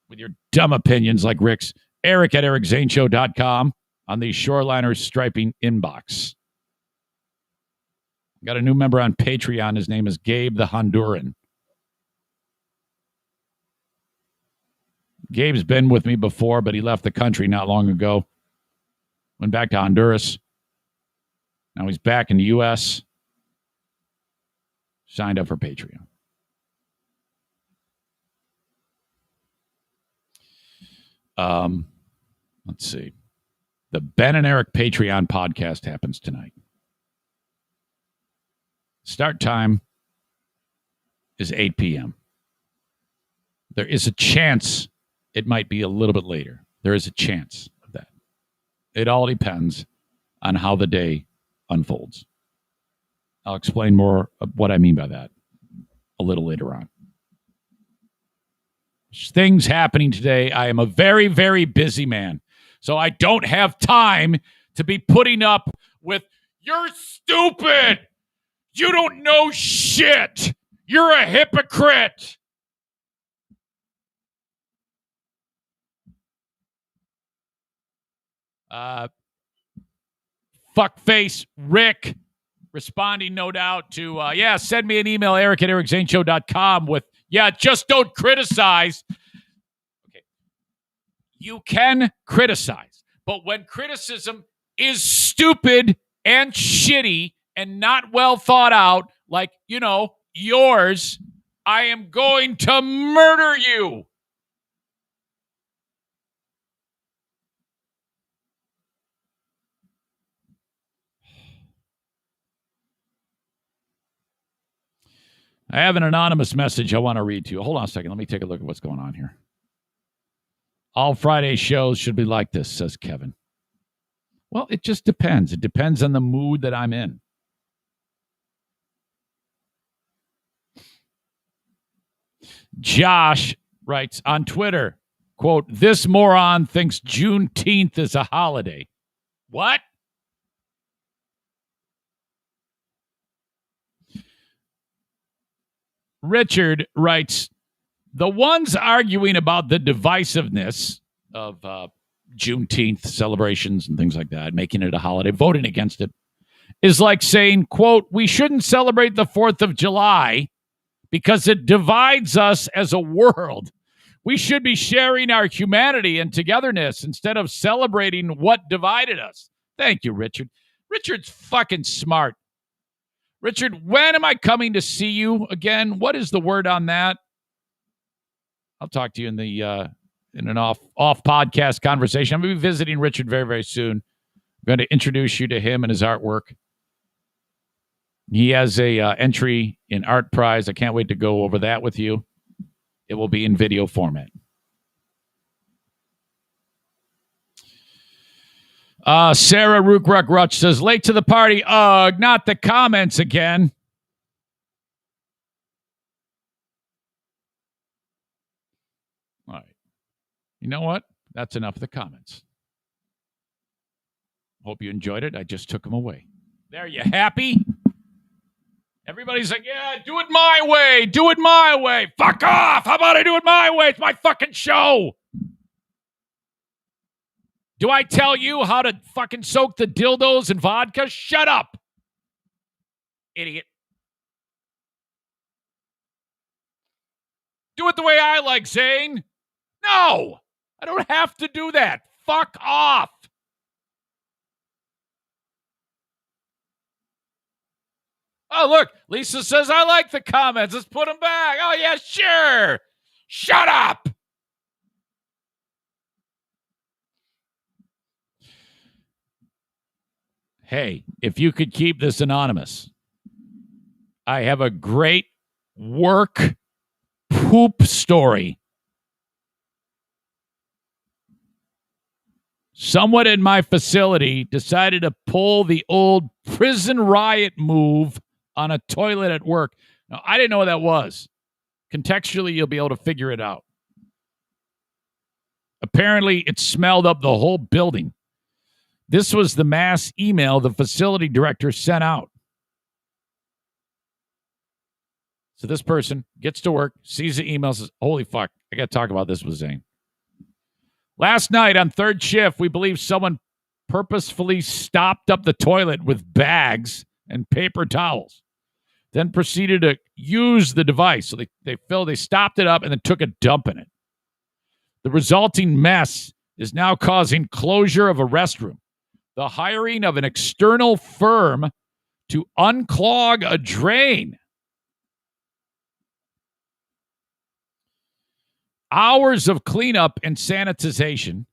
with your dumb opinions like Rick's. Eric@ericzaneshow.com on the Shoreliner Striping inbox. Got a new member on Patreon. His name is Gabe the Honduran. Gabe's been with me before, but he left the country not long ago. Went back to Honduras. Now he's back in the U.S. Signed up for Patreon. Let's see. The Ben and Eric Patreon podcast happens tonight. Start time is 8 p.m. There is a chance it might be a little bit later. There is a chance of that. It all depends on how the day unfolds. I'll explain more of what I mean by that a little later on. Things happening today. I am a very, very busy man. So I don't have time to be putting up with, you're stupid. You don't know shit. You're a hypocrite. Fuckface Rick responding, no doubt, to, send me an email, eric@ericzaneshow.com with, just don't criticize. Okay. You can criticize, but when criticism is stupid and shitty and not well thought out, like, yours, I am going to murder you. I have an anonymous message I want to read to you. Hold on a second. Let me take a look at what's going on here. All Friday shows should be like this, says Kevin. Well, it just depends. It depends on the mood that I'm in. Josh writes on Twitter, quote, "This moron thinks Juneteenth is a holiday." What? Richard writes, "The ones arguing about the divisiveness of Juneteenth celebrations and things like that, making it a holiday, voting against it, is like saying, quote, we shouldn't celebrate the 4th of July because it divides us as a world. We should be sharing our humanity and togetherness instead of celebrating what divided us." Thank you, Richard. Richard's fucking smart. Richard, when am I coming to see you again? What is the word on that? I'll talk to you in the in an off podcast conversation. I'm going to be visiting Richard very, very soon. I'm going to introduce you to him and his artwork. He has a entry in Art Prize. I can't wait to go over that with you. It will be in video format. Sarah Rook-Ruck-Rutch says, late to the party. Ugh, not the comments again. All right. You know what? That's enough of the comments. Hope you enjoyed it. I just took them away. There, you happy? Everybody's like, yeah, do it my way. Do it my way. Fuck off. How about I do it my way? It's my fucking show. Do I tell you how to fucking soak the dildos in vodka? Shut up, idiot. Do it the way I like, Zane. No, I don't have to do that. Fuck off. Oh, look, Lisa says, I like the comments. Let's put them back. Oh, yeah, sure. Shut up. Hey, if you could keep this anonymous, I have a great work poop story. Someone in my facility decided to pull the old prison riot move on a toilet at work. Now, I didn't know what that was. Contextually, you'll be able to figure it out. Apparently, it smelled up the whole building. This was the mass email the facility director sent out. So this person gets to work, sees the email, says, holy fuck, I got to talk about this with Zane. Last night on third shift, we believe someone purposefully stopped up the toilet with bags and paper towels, then proceeded to use the device. So they stopped it up and then took a dump in it. The resulting mess is now causing closure of a restroom, the hiring of an external firm to unclog a drain, hours of cleanup and sanitization,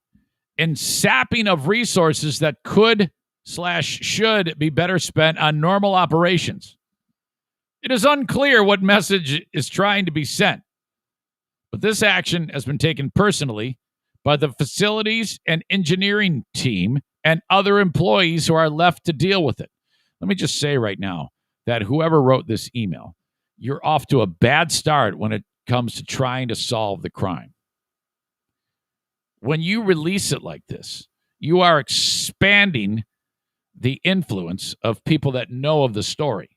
and sapping of resources that could/should be better spent on normal operations. It is unclear what message is trying to be sent, but this action has been taken personally by the facilities and engineering team and other employees who are left to deal with it. Let me just say right now that whoever wrote this email, you're off to a bad start when it comes to trying to solve the crime. When you release it like this, you are expanding the influence of people that know of the story.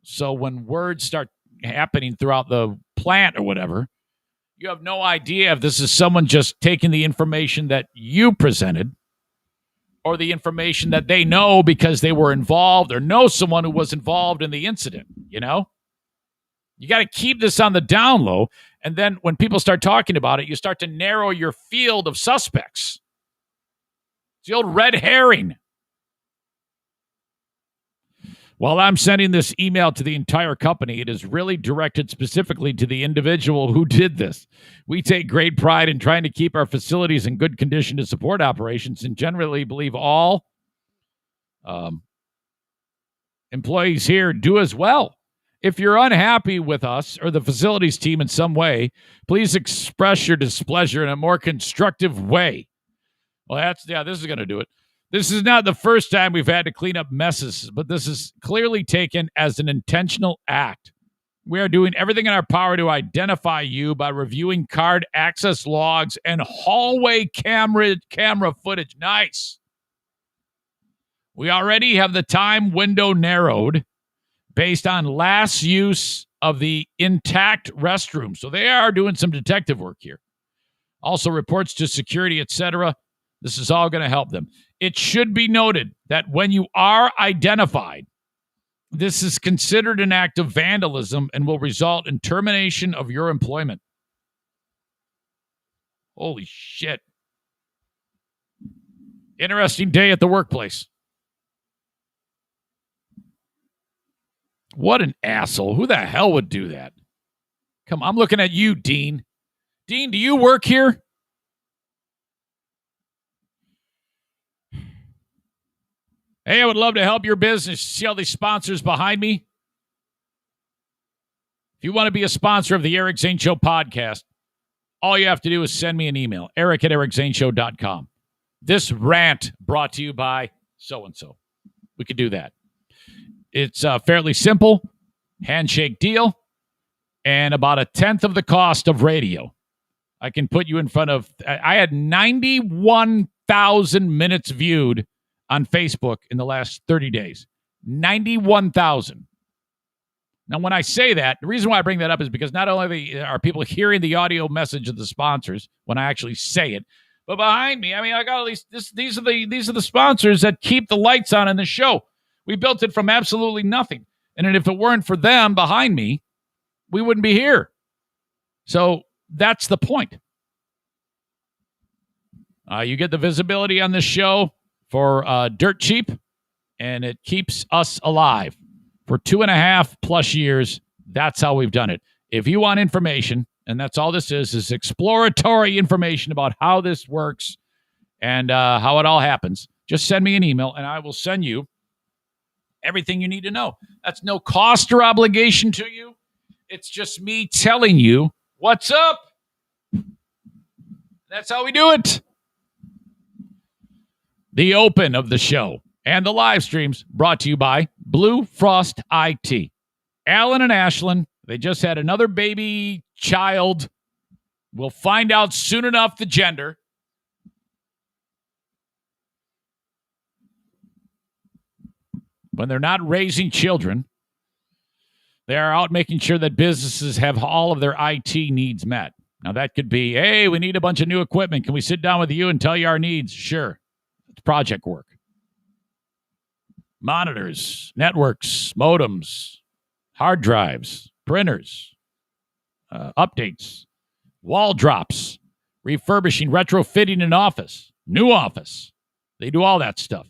So when words start happening throughout the plant or whatever, you have no idea if this is someone just taking the information that you presented or the information that they know because they were involved or know someone who was involved in the incident, you know? You got to keep this on the down low, and then when people start talking about it, you start to narrow your field of suspects. It's the old red herring. While I'm sending this email to the entire company, it is really directed specifically to the individual who did this. We take great pride in trying to keep our facilities in good condition to support operations and generally believe all employees here do as well. If you're unhappy with us or the facilities team in some way, please express your displeasure in a more constructive way. Well, this is going to do it. This is not the first time we've had to clean up messes, but this is clearly taken as an intentional act. We are doing everything in our power to identify you by reviewing card access logs and hallway camera footage. Nice. We already have the time window narrowed based on last use of the intact restroom. So they are doing some detective work here. Also reports to security, etc. This is all going to help them. It should be noted that when you are identified, this is considered an act of vandalism and will result in termination of your employment. Holy shit. Interesting day at the workplace. What an asshole. Who the hell would do that? Come on, I'm looking at you, Dean. Dean, do you work here? Hey, I would love to help your business. See all these sponsors behind me? If you want to be a sponsor of the Eric Zane Show podcast, all you have to do is send me an email, eric@ericzaneshow.com. This rant brought to you by so-and-so. We could do that. It's fairly simple, handshake deal, and about 1/10 of the cost of radio. I can put you in front of... I had 91,000 minutes viewed on Facebook in the last 30 days. 91,000. Now, when I say that, the reason why I bring that up is because not only are people hearing the audio message of the sponsors when I actually say it, but behind me, I got all these. These are the sponsors that keep the lights on in the show. We built it from absolutely nothing. And if it weren't for them behind me, we wouldn't be here. So that's the point. You get the visibility on this show for dirt cheap, and it keeps us alive for 2.5+ years. That's how we've done it. If you want information, and that's all this is exploratory information about how this works and how it all happens, just send me an email, and I will send you everything you need to know. That's no cost or obligation to you. It's just me telling you what's up. That's how we do it. The open of the show and the live streams brought to you by Blue Frost IT. Alan and Ashlyn, they just had another baby child. We'll find out soon enough the gender. When they're not raising children, they are out making sure that businesses have all of their IT needs met. Now, that could be, hey, we need a bunch of new equipment. Can we sit down with you and tell you our needs? Sure. It's project work. Monitors, networks, modems, hard drives, printers, updates, wall drops, refurbishing, retrofitting an office, new office. They do all that stuff.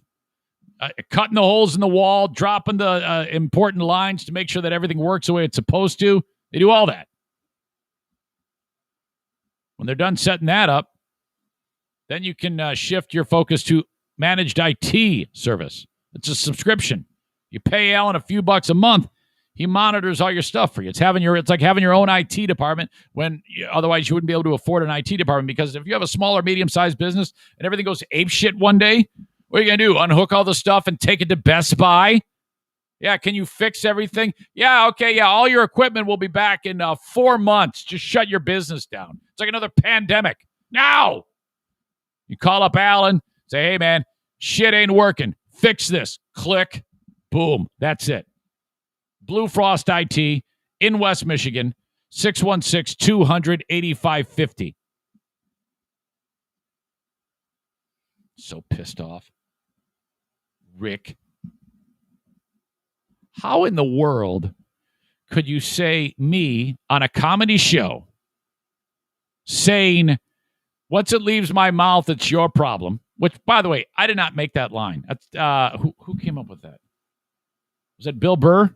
Cutting the holes in the wall, dropping the important lines to make sure that everything works the way it's supposed to. They do all that. When they're done setting that up, then you can shift your focus to managed IT service. It's a subscription. You pay Alan a few bucks a month. He monitors all your stuff for you. It's like having your own IT department when otherwise you wouldn't be able to afford an IT department, because if you have a small or medium-sized business and everything goes apeshit one day, what are you going to do? Unhook all the stuff and take it to Best Buy? Yeah, can you fix everything? Yeah, okay, yeah, all your equipment will be back in 4 months. Just shut your business down. It's like another pandemic. Now! You call up Alan, say, hey, man, shit ain't working. Fix this. Click. Boom. That's it. Blue Frost IT in West Michigan, 616-200-8550. So pissed off. Rick, how in the world could you say me on a comedy show saying, once it leaves my mouth, it's your problem? Which, by the way, I did not make that line. That's, who came up with that? Was it Bill Burr?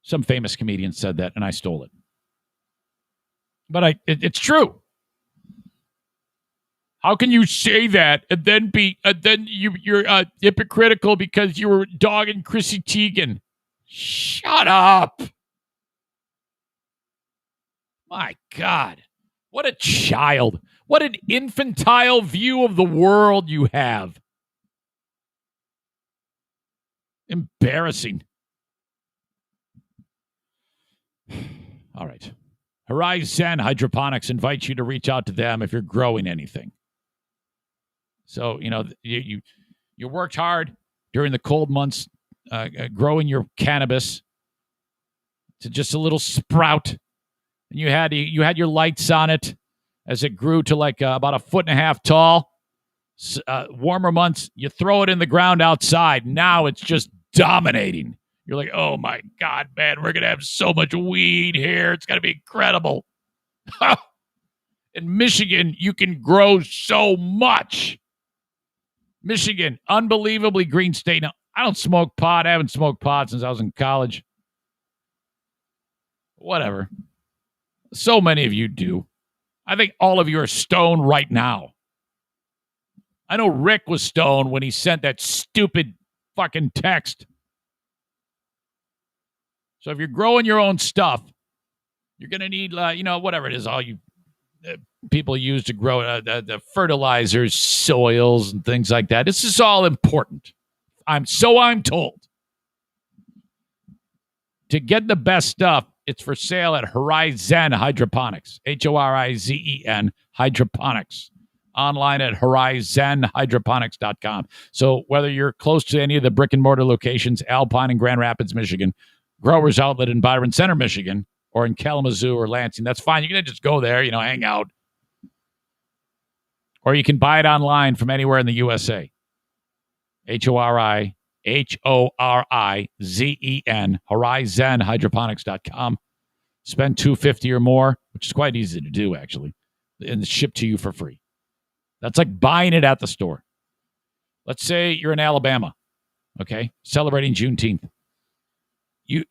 Some famous comedian said that, and I stole it. But it's true. How can you say that and then you're hypocritical because you were dogging Chrissy Teigen? Shut up. My God. What a child. What an infantile view of the world you have. Embarrassing. All right. Horizon Hydroponics invites you to reach out to them if you're growing anything. So, you worked hard during the cold months growing your cannabis to just a little sprout. And you had your lights on it as it grew to like about 1.5 feet tall. Warmer months, you throw it in the ground outside. Now it's just dominating. You're like, oh my God, man, we're going to have so much weed here. It's going to be incredible. In Michigan, you can grow so much. Michigan, unbelievably green state. Now, I don't smoke pot. I haven't smoked pot since I was in college. Whatever. So many of you do. I think all of you are stoned right now. I know Rick was stoned when he sent that stupid fucking text. So if you're growing your own stuff, you're going to need, whatever it is, all you people use to grow the fertilizers, soils, and things like that. This is all important. I'm told. To get the best stuff, it's for sale at Horizon Hydroponics. Horizen Hydroponics. Online at horizonhydroponics.com. So whether you're close to any of the brick and mortar locations, Alpine and Grand Rapids, Michigan, Growers Outlet in Byron Center, Michigan, or in Kalamazoo or Lansing, that's fine. You can just go there, hang out. Or you can buy it online from anywhere in the USA. Horizon, horizonhydroponics.com. Spend $250 or more, which is quite easy to do, actually, and shipped to you for free. That's like buying it at the store. Let's say you're in Alabama, okay, celebrating Juneteenth. You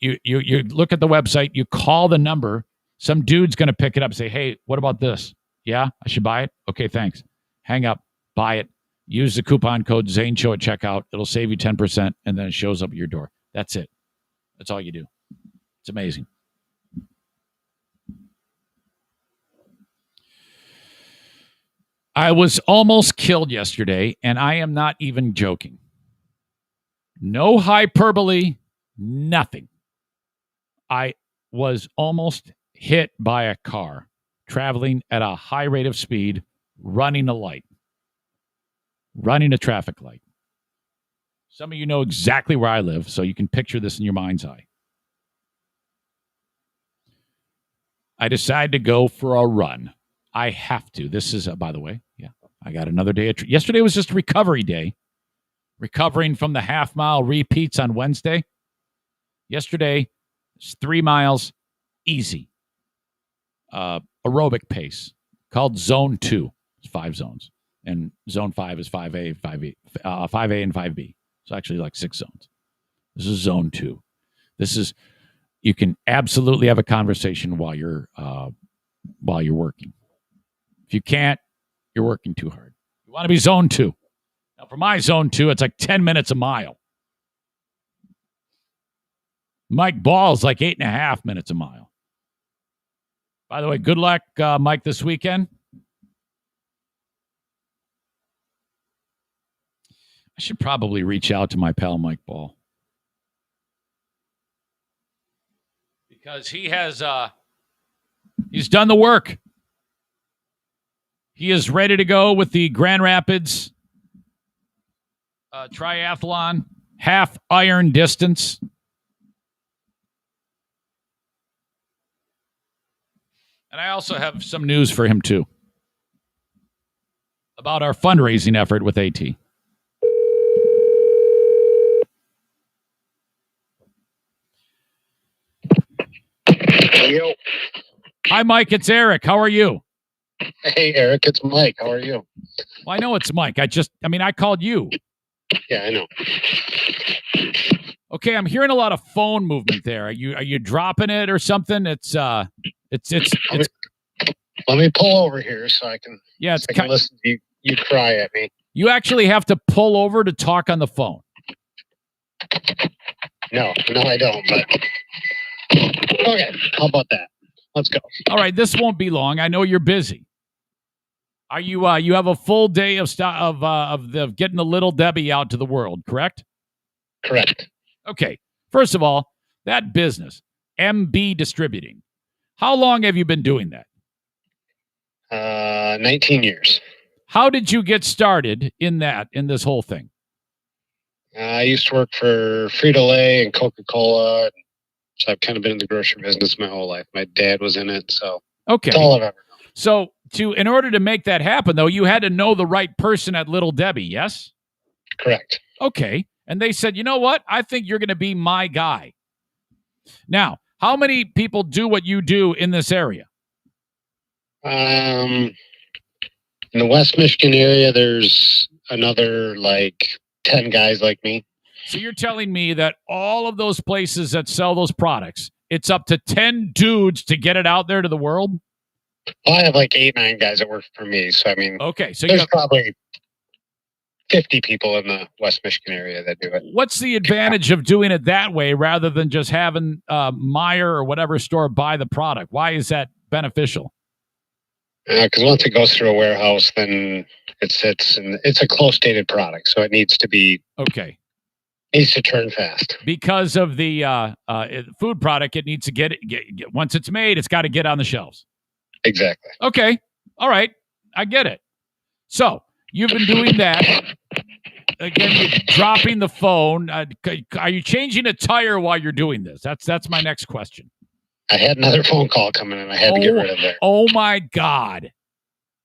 look at the website, you call the number, some dude's going to pick it up and say, hey, what about this? Yeah, I should buy it? Okay, thanks. Hang up, buy it. Use the coupon code ZaneShow at checkout. It'll save you 10%, and then it shows up at your door. That's it. That's all you do. It's amazing. I was almost killed yesterday, and I am not even joking. No hyperbole, nothing. I was almost hit by a car traveling at a high rate of speed, running a traffic light. Some of you know exactly where I live, so you can picture this in your mind's eye. I decided to go for a run. I have to. This is, by the way, I got another day. Yesterday was just a recovery day. Recovering from the half-mile repeats on Wednesday. Yesterday, it's 3 miles, easy. Aerobic pace, called Zone 2. It's 5 zones. And Zone 5 is 5A, 5A, and 5B. It's actually like 6 zones. This is Zone 2. You can absolutely have a conversation while you're working. If you can't, you're working too hard. You want to be Zone 2. Now, for my Zone 2, it's like 10 minutes a mile. Mike Ball's like 8.5 minutes a mile. By the way, good luck, Mike, this weekend. I should probably reach out to my pal Mike Ball. Because he's done the work. He is ready to go with the Grand Rapids triathlon, half iron distance. And I also have some news for him, too, about our fundraising effort with AT. Yo. Hi, Mike. It's Eric. How are you? Hey, Eric. It's Mike. How are you? Well, I know it's Mike. I called you. Yeah, I know. Okay, I'm hearing a lot of phone movement there. Are you dropping it or something? It's let me pull over here so I can. Yeah, I can listen to you cry at me. You actually have to pull over to talk on the phone. No, I don't. But okay, how about that? Let's go. All right, this won't be long. I know you're busy. Are you? You have a full day of getting the Little Debbie out to the world, correct? Correct. Okay. First of all, that business, MB Distributing. How long have you been doing that? 19 years. How did you get started in this whole thing? I used to work for Frito-Lay and Coca-Cola, so I've kind of been in the grocery business my whole life. My dad was in it, so okay. That's all I've ever known. So in order to make that happen, though, you had to know the right person at Little Debbie, yes? Correct. Okay. And they said, you know what? I think you're going to be my guy. Now, how many people do what you do in this area? In the West Michigan area, there's another 10 guys like me. So you're telling me that all of those places that sell those products, it's up to 10 dudes to get it out there to the world? Well, I have 8, 9 guys that work for me. So, I mean, okay, so there's probably 50 people in the West Michigan area that do it. What's the advantage of doing it that way rather than just having Meijer or whatever store buy the product? Why is that beneficial? Because once it goes through a warehouse, then it sits, and it's a close-dated product, so it needs to be needs to turn fast. Because of the food product, it needs to get once it's made, it's got to get on the shelves. Exactly. Okay. All right. I get it. So you've been doing that. Again, you're dropping the phone. Are you changing a tire while you're doing this? That's my next question. I had another phone call coming in. I had to get rid of it. Oh, my God.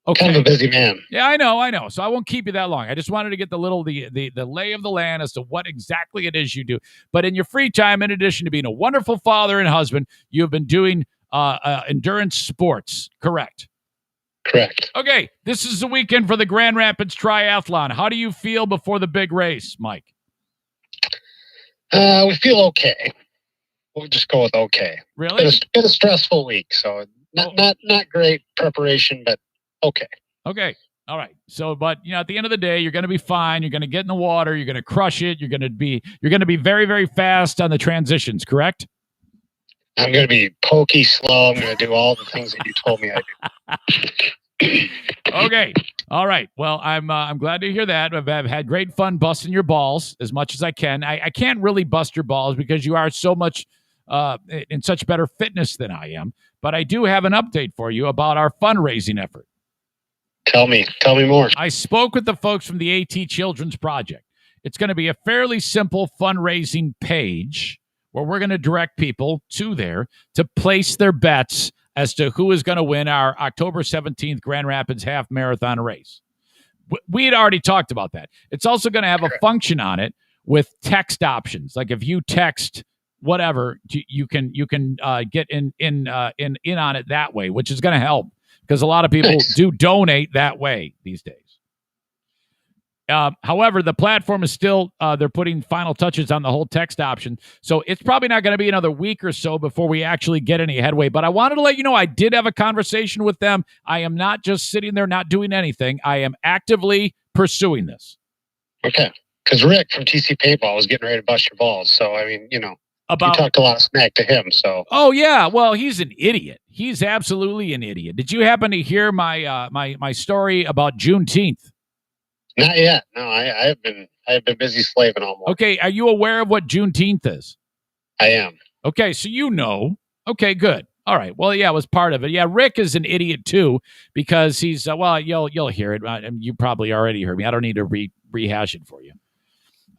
Okay. Kind of a busy man. Yeah, I know. So I won't keep you that long. I just wanted to get the lay of the land as to what exactly it is you do. But in your free time, in addition to being a wonderful father and husband, you've been doing endurance sports, correct? Correct. Okay, this is the weekend for the Grand Rapids Triathlon. How do you feel before the big race, Mike? We feel okay. We'll just go with okay. Really? It's been a stressful week, so not great preparation, but okay. Okay. All right. So, but at the end of the day, you're going to be fine. You're going to get in the water. You're going to crush it. You're going to be very, very fast on the transitions, correct? I'm going to be pokey slow. I'm going to do all the things that you told me I do. Okay. All right. Well, I'm glad to hear that. I've had great fun busting your balls as much as I can. I can't really bust your balls because you are so much in such better fitness than I am. But I do have an update for you about our fundraising effort. Tell me more. I spoke with the folks from the AT Children's Project. It's going to be a fairly simple fundraising page where we're going to direct people to there to place their bets as to who is going to win our October 17th Grand Rapids Half Marathon race. We had already talked about that. It's also going to have a function on it with text options. Like if you text whatever, you can get in on it that way, which is going to help because a lot of people do donate that way these days. However, the platform is still, they're putting final touches on the whole text option. So it's probably not going to be another week or so before we actually get any headway. But I wanted to let you know I did have a conversation with them. I am not just sitting there not doing anything. I am actively pursuing this. Okay. Because Rick from TC Paintball was getting ready to bust your balls. So, I mean, you talked a lot of smack to him. So. Oh, yeah. Well, he's an idiot. He's absolutely an idiot. Did you happen to hear my my story about Juneteenth? Not yet. No, I have been busy slaving all morning. Okay, are you aware of what Juneteenth is? I am. Okay, so you know. Okay, good. All right. Well, yeah, it was part of it. Yeah, Rick is an idiot too because he's you'll hear it. You probably already heard me. I don't need to rehash it for you.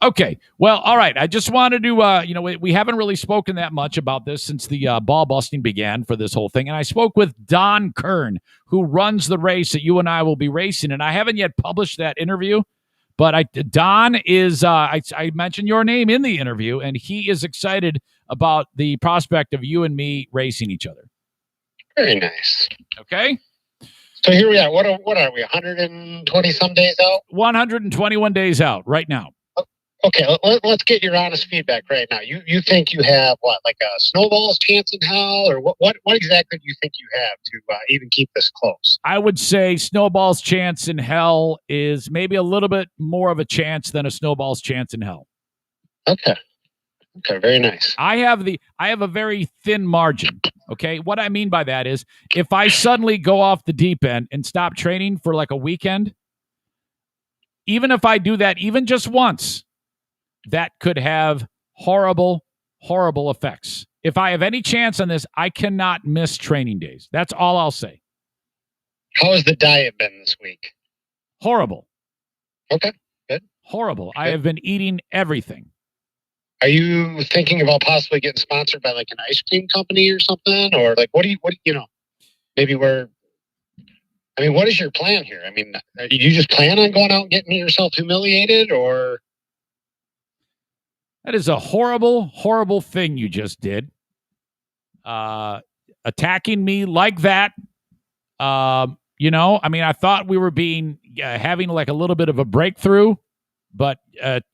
Okay. Well, all right. I just wanted to, we haven't really spoken that much about this since the ball busting began for this whole thing. And I spoke with Don Kern, who runs the race that you and I will be racing. And I haven't yet published that interview, but Don is, I mentioned your name in the interview, and he is excited about the prospect of you and me racing each other. Very nice. Okay. So here we are. What are we, 120 some days out? 121 days out right now. Okay, let's get your honest feedback right now. You think you have like a snowball's chance in hell, or what exactly do you think you have to even keep this close? I would say snowball's chance in hell is maybe a little bit more of a chance than a snowball's chance in hell. Okay, very nice. I have a very thin margin. Okay, what I mean by that is if I suddenly go off the deep end and stop training for like a weekend, even if I do that even just once, that could have horrible, horrible effects. If I have any chance on this, I cannot miss training days. That's all I'll say. How has the diet been this week? Horrible. Okay, good. Horrible. Good. I have been eating everything. Are you thinking about possibly getting sponsored by like an ice cream company or something? Or like, what maybe what is your plan here? I mean, do you just plan on going out and getting yourself humiliated, or? That is a horrible, horrible thing you just did. Attacking me like that. I thought we were having like a little bit of a breakthrough. But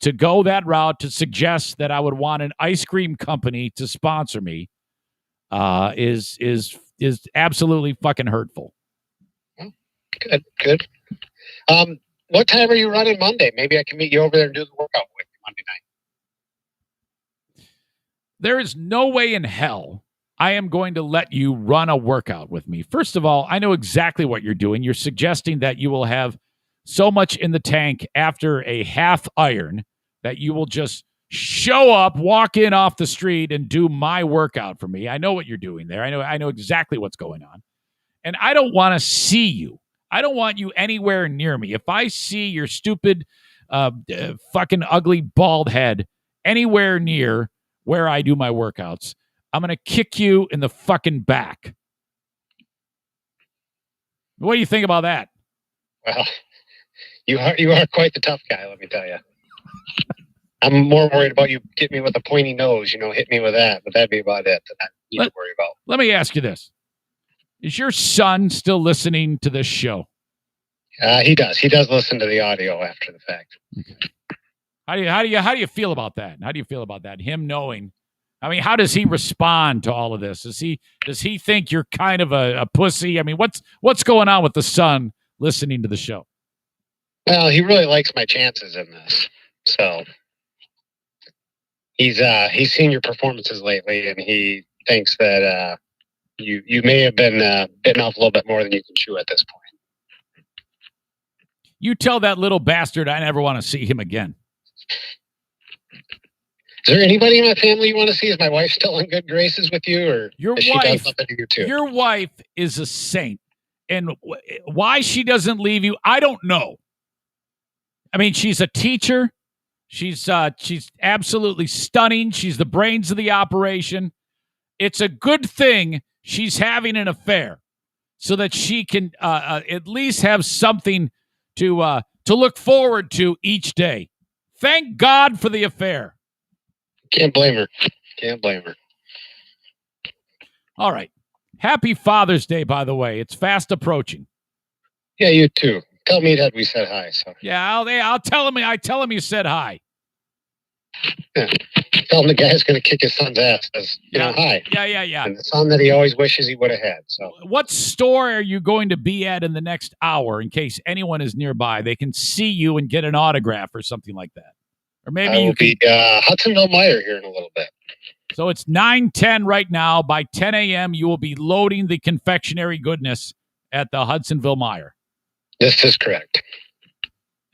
to go that route, to suggest that I would want an ice cream company to sponsor me, is absolutely fucking hurtful. Good. What time are you running Monday? Maybe I can meet you over there and do the workout with you Monday night. There is no way in hell I am going to let you run a workout with me. First of all, I know exactly what you're doing. You're suggesting that you will have so much in the tank after a half iron that you will just show up, walk in off the street, and do my workout for me. I know what you're doing there. I know exactly what's going on. And I don't want to see you. I don't want you anywhere near me. If I see your stupid, fucking ugly bald head anywhere near where I do my workouts, I'm going to kick you in the fucking back. What do you think about that? Well, you are quite the tough guy, let me tell you. I'm more worried about you getting me with a pointy nose, hit me with that, but that'd be about it that I need to worry about. Let me ask you this. Is your son still listening to this show? He does. He does listen to the audio after the fact. Okay. How do you feel about that? How do you feel about that? Him knowing, I mean, how does he respond to all of this? Does he think you're kind of a pussy? I mean, what's going on with the son listening to the show? Well, he really likes my chances in this. So he's seen your performances lately, and he thinks that you may have been bitten off a little bit more than you can chew at this point. You tell that little bastard I never want to see him again. Is there anybody in my family you want to see? Is my wife still in good graces with you, or your she does something to you too? Your wife is a saint, and why she doesn't leave you, I don't know. I mean, she's a teacher. She's absolutely stunning. She's the brains of the operation. It's a good thing she's having an affair so that she can at least have something to look forward to each day. Thank God for the affair. Can't blame her. All right. Happy Father's Day, by the way. It's fast approaching. Yeah, you too. Tell me that we said hi. So yeah, I'll tell him. I tell him you said hi. Yeah. Tell him the guy's going to kick his son's ass. Hi. Yeah. And the son that he always wishes he would have had. So, what store are you going to be at in the next hour? In case anyone is nearby, they can see you and get an autograph or something like that. Or maybe I will be Hudsonville Meyer here in a little bit. So it's 9:10 right now. By 10 a.m., you will be loading the confectionery goodness at the Hudsonville Meyer. This is correct.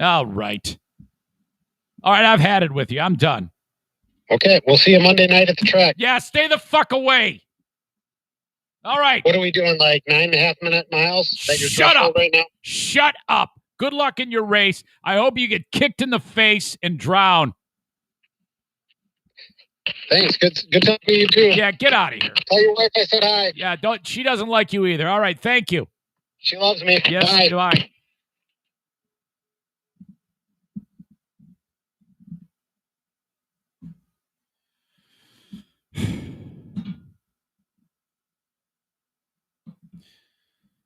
All right. I've had it with you. I'm done. Okay, we'll see you Monday night at the track. Yeah, stay the fuck away. All right. What are we doing, like 9.5-minute miles? Shut up right now? Shut up. Good luck in your race. I hope you get kicked in the face and drown. Thanks. Good talking to you too. Yeah, get out of here. Tell your wife I said hi. Yeah, she doesn't like you either. All right, thank you. She loves me. Yes, bye. Do I.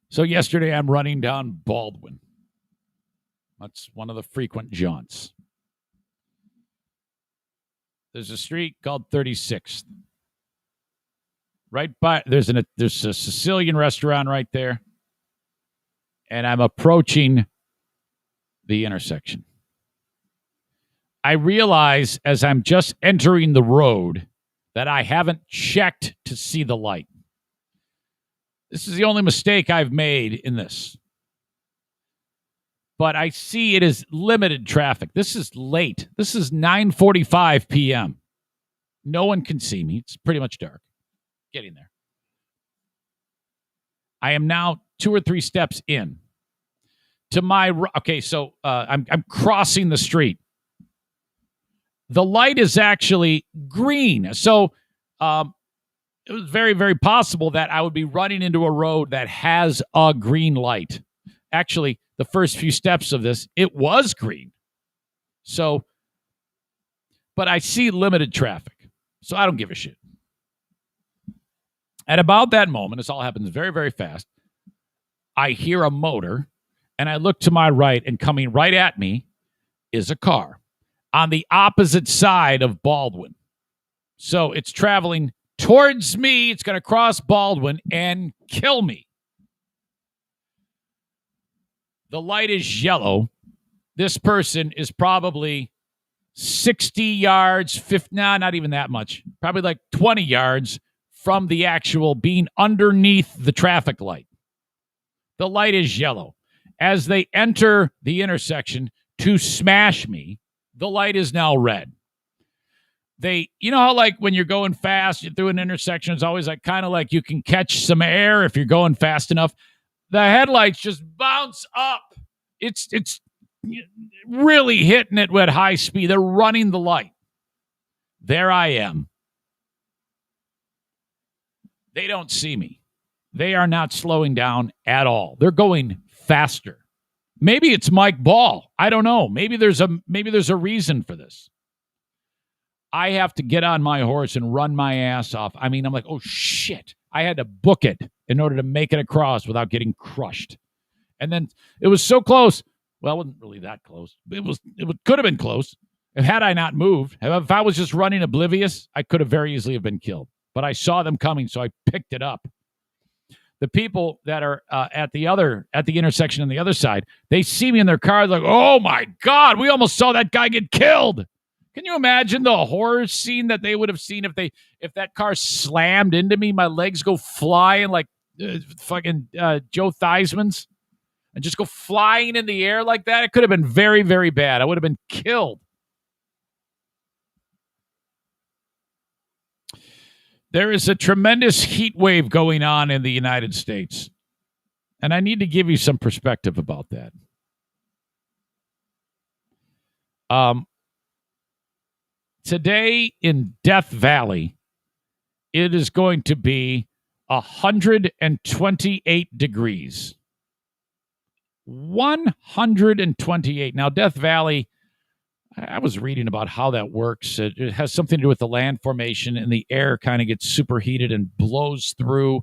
So yesterday I'm running down Baldwin. That's one of the frequent jaunts. There's a street called 36th. Right by there's a Sicilian restaurant right there. And I'm approaching the intersection. I realize as I'm just entering the road that I haven't checked to see the light. This is the only mistake I've made in this. But I see it is limited traffic. This is late. This is 9:45 p.m. No one can see me. It's pretty much dark. Getting there. I am now 2 or 3 steps in. To my okay, so I'm crossing the street. The light is actually green. So it was very, very possible that I would be running into a road that has a green light. Actually, the first few steps of this, it was green. So, but I see limited traffic. So I don't give a shit. At about that moment, this all happens very, very fast, I hear a motor, and I look to my right, and coming right at me is a car on the opposite side of Baldwin. So it's traveling towards me. It's going to cross Baldwin and kill me. The light is yellow. This person is probably 60 yards, 50, not even that much, probably like 20 yards from the actual being underneath the traffic light. The light is yellow. As they enter the intersection to smash me, the light is now red. You know how like when you're going fast, you're through an intersection, it's always like kind of like you can catch some air if you're going fast enough. The headlights just bounce up. It's really hitting it with high speed. They're running the light. There I am. They don't see me. They are not slowing down at all. They're going faster. Maybe it's Mike Ball. I don't know. Maybe there's a reason for this. I have to get on my horse and run my ass off. I mean, I'm like, oh shit. I had to book it in order to make it across without getting crushed. And then it was so close. Well, it wasn't really that close. It could have been close. Had I not moved, if I was just running oblivious, I could have very easily have been killed. But I saw them coming, so I picked it up. The people that are at the intersection on the other side, they see me in their car, like, oh my God, we almost saw that guy get killed. Can you imagine the horror scene that they would have seen if that car slammed into me? My legs go flying like fucking Joe Theismann's and just go flying in the air like that. It could have been very, very bad. I would have been killed. There is a tremendous heat wave going on in the United States, and I need to give you some perspective about that. Today in Death Valley, it is going to be 128 degrees. 128. Now, Death Valley, I was reading about how that works. It has something to do with the land formation, and the air kind of gets superheated and blows through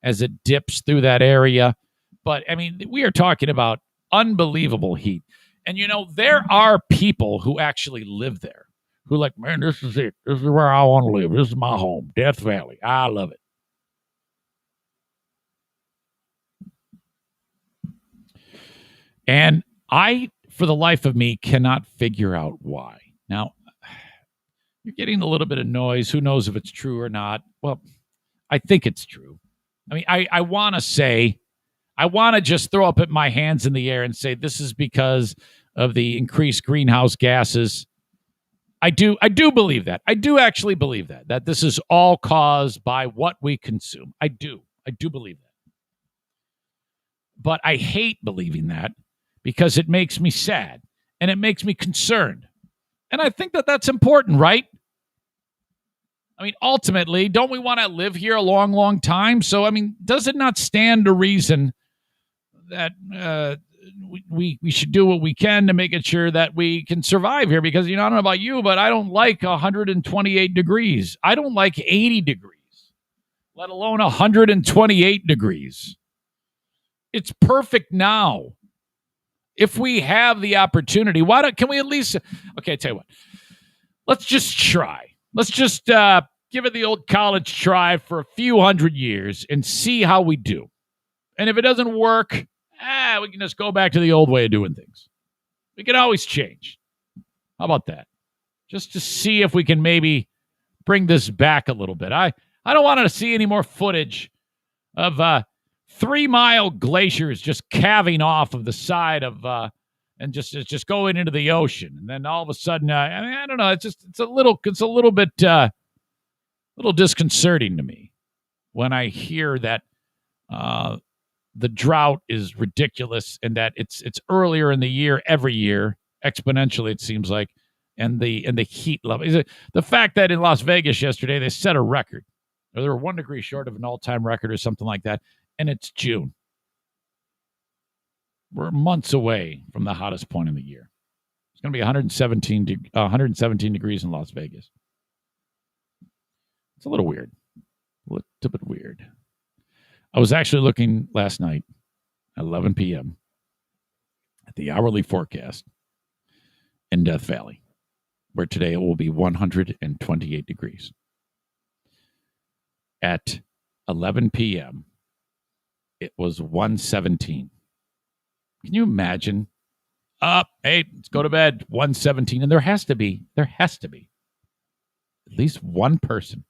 as it dips through that area. But, I mean, we are talking about unbelievable heat. And, you know, there are people who actually live there who are like, man, this is it. This is where I want to live. This is my home, Death Valley. I love it. And I, for the life of me, cannot figure out why. Now, you're getting a little bit of noise. Who knows if it's true or not? Well, I think it's true. I mean, I want to say, I want to just throw up my hands in the air and say this is because of the increased greenhouse gases. I do believe that. I do actually believe that this is all caused by what we consume. I do believe that. But I hate believing that because it makes me sad and it makes me concerned. And I think that that's important, right? I mean, ultimately, don't we want to live here a long, long time? So, I mean, does it not stand to reason that we should do what we can to make it sure that we can survive here? Because, you know, I don't know about you, but I don't like 128 degrees. I don't like 80 degrees, let alone 128 degrees. It's perfect now. If we have the opportunity, can we at least, okay, I tell you what, let's just try. Let's just give it the old college try for a few hundred years and see how we do. And if it doesn't work, we can just go back to the old way of doing things. We can always change. How about that? Just to see if we can maybe bring this back a little bit. I don't want to see any more footage of 3-mile glaciers just calving off of the side of and just going into the ocean, and then all of a sudden, I don't know. It's a little bit little disconcerting to me when I hear that the drought is ridiculous and that it's earlier in the year every year exponentially. It seems like, and the heat level. The fact that in Las Vegas yesterday they set a record, or they were 1 degree short of an all-time record or something like that, and it's June. We're months away from the hottest point in the year. It's going to be 117 degrees in Las Vegas. It's a little weird. A little bit weird. I was actually looking last night at 11 p.m. at the hourly forecast in Death Valley, where today it will be 128 degrees. At 11 p.m., it was 117. Can you imagine? Hey, let's go to bed. 117. And there has to be at least one person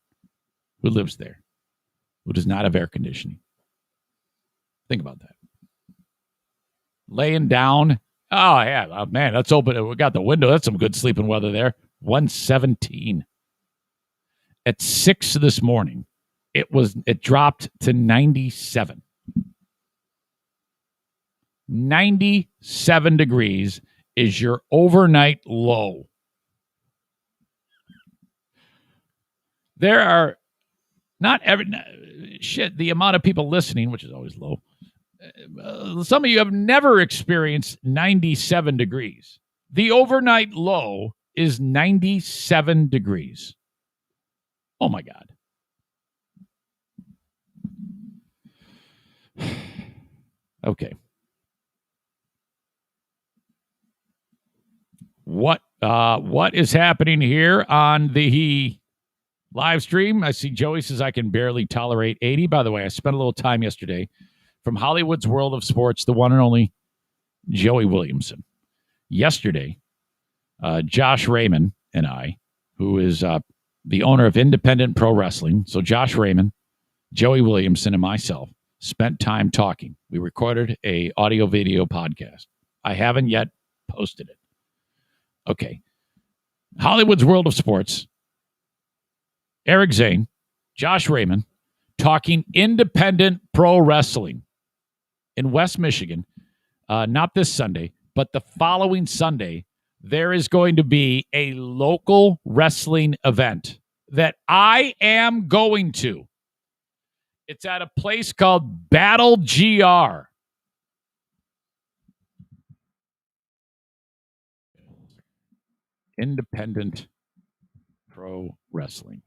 who lives there who does not have air conditioning. Think about that. Laying down. Oh, yeah. Oh, man, let's open it. We got the window. That's some good sleeping weather there. 117. At 6 this morning, it dropped to 97. 97 degrees is your overnight low. There are the amount of people listening, which is always low. Some of you have never experienced 97 degrees. The overnight low is 97 degrees. Oh my God. Okay. What is happening here on the live stream? I see Joey says I can barely tolerate 80. By the way, I spent a little time yesterday from Hollywood's World of Sports, the one and only Joey Williamson. Yesterday, Josh Raymond and I, who is the owner of Independent Pro Wrestling, so Josh Raymond, Joey Williamson, and myself spent time talking. We recorded a audio-video podcast. I haven't yet posted it. Okay. Hollywood's World of Sports, Eric Zane, Josh Raymond, talking independent pro wrestling in West Michigan. Not this Sunday, but the following Sunday, there is going to be a local wrestling event that I am going to. It's at a place called Battle GR. Independent Pro Wrestling.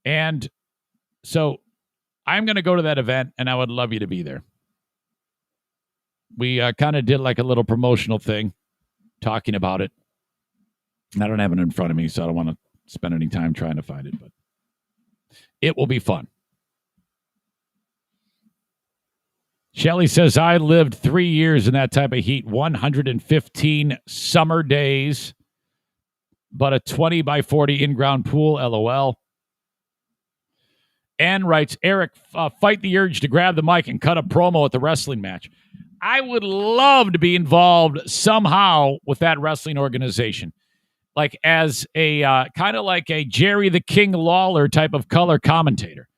And so I'm going to go to that event, and I would love you to be there. We kind of did like a little promotional thing talking about it. I don't have it in front of me, so I don't want to spend any time trying to find it, but it will be fun. Shelly says, I lived 3 years in that type of heat, 115 summer days, but a 20 by 40 in-ground pool, LOL. Ann writes, Eric, fight the urge to grab the mic and cut a promo at the wrestling match. I would love to be involved somehow with that wrestling organization. Like as a kind of like a Jerry the King Lawler type of color commentator.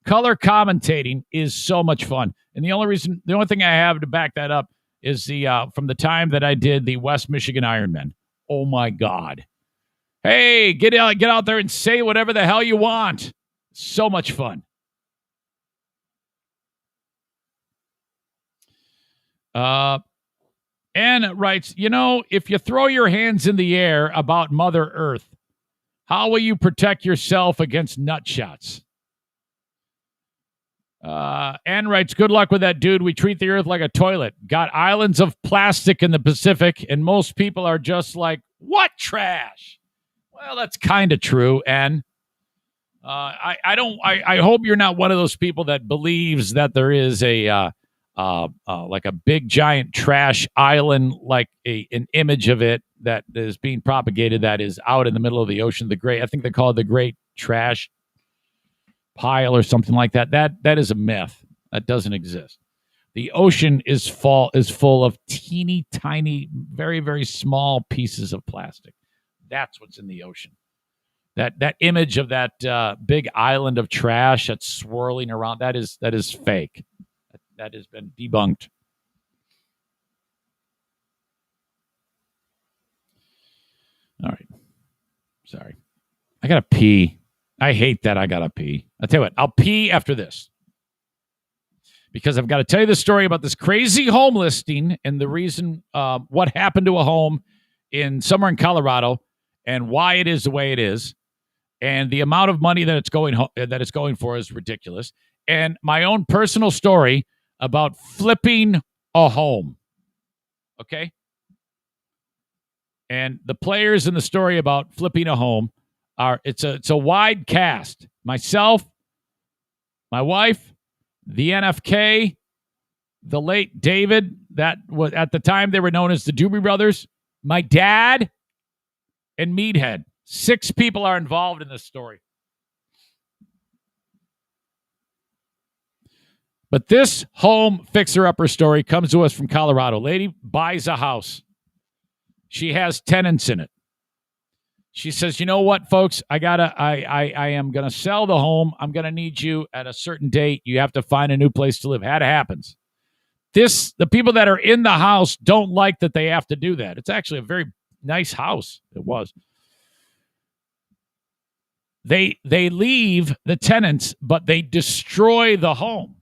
Color commentating is so much fun. And the only thing I have to back that up is from the time that I did the West Michigan Ironman. Oh my God. Hey, get out there and say whatever the hell you want. So much fun. Anna writes, if you throw your hands in the air about Mother Earth, how will you protect yourself against nut shots? Ann writes, good luck with that, dude. We treat the Earth like a toilet. Got islands of plastic in the Pacific, and most people are just like, what trash? Well, that's kind of true, Ann. I hope you're not one of those people that believes that there is a like a big giant trash island, like an image of it that is being propagated that is out in the middle of the ocean. I think they call it the Great Trash pile or something like that. That is a myth. That doesn't exist. The ocean is full of teeny tiny, very, very small pieces of plastic. That's what's in the ocean. That image of that big island of trash that's swirling around, that is fake. That has been debunked. All right. Sorry. I got to pee. I hate that I got to pee. I'll tell you what, I'll pee after this. Because I've got to tell you the story about this crazy home listing and the reason what happened to a home somewhere in Colorado and why it is the way it is. And the amount of money that it's going for is ridiculous. And my own personal story about flipping a home. Okay? And the players in the story about flipping a home it's a wide cast. Myself, my wife, the NFK, the late David, that was at the time they were known as the Doobie Brothers, my dad, and Meathead. 6 people are involved in this story. But this home fixer-upper story comes to us from Colorado. Lady buys a house. She has tenants in it. She says, you know what, folks, I am going to sell the home. I'm going to need you at a certain date. You have to find a new place to live. That happens. The people that are in the house don't like that they have to do that. It's actually a very nice house. It was. They leave the tenants, but they destroy the home.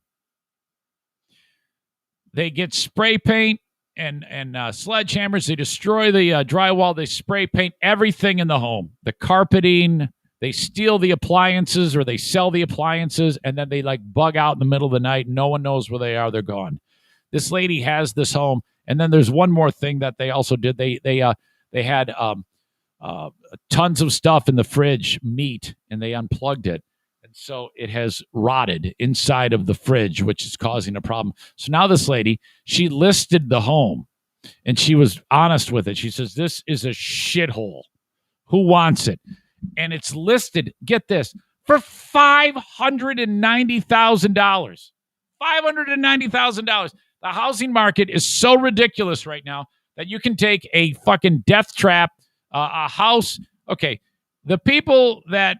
They get spray paint and sledgehammers. They destroy the drywall. They spray paint everything in the home. The carpeting. They steal the appliances or they sell the appliances, and then they bug out in the middle of the night. No one knows where they are. They're gone. This lady has this home, and then there's one more thing that they also did. They had tons of stuff in the fridge, meat, and they unplugged it. And so it has rotted inside of the fridge, which is causing a problem. So now this lady, she listed the home, and she was honest with it. She says, this is a shithole. Who wants it? And it's listed, get this, for $590,000. $590,000. The housing market is so ridiculous right now that you can take a fucking death trap, a house. Okay, the people that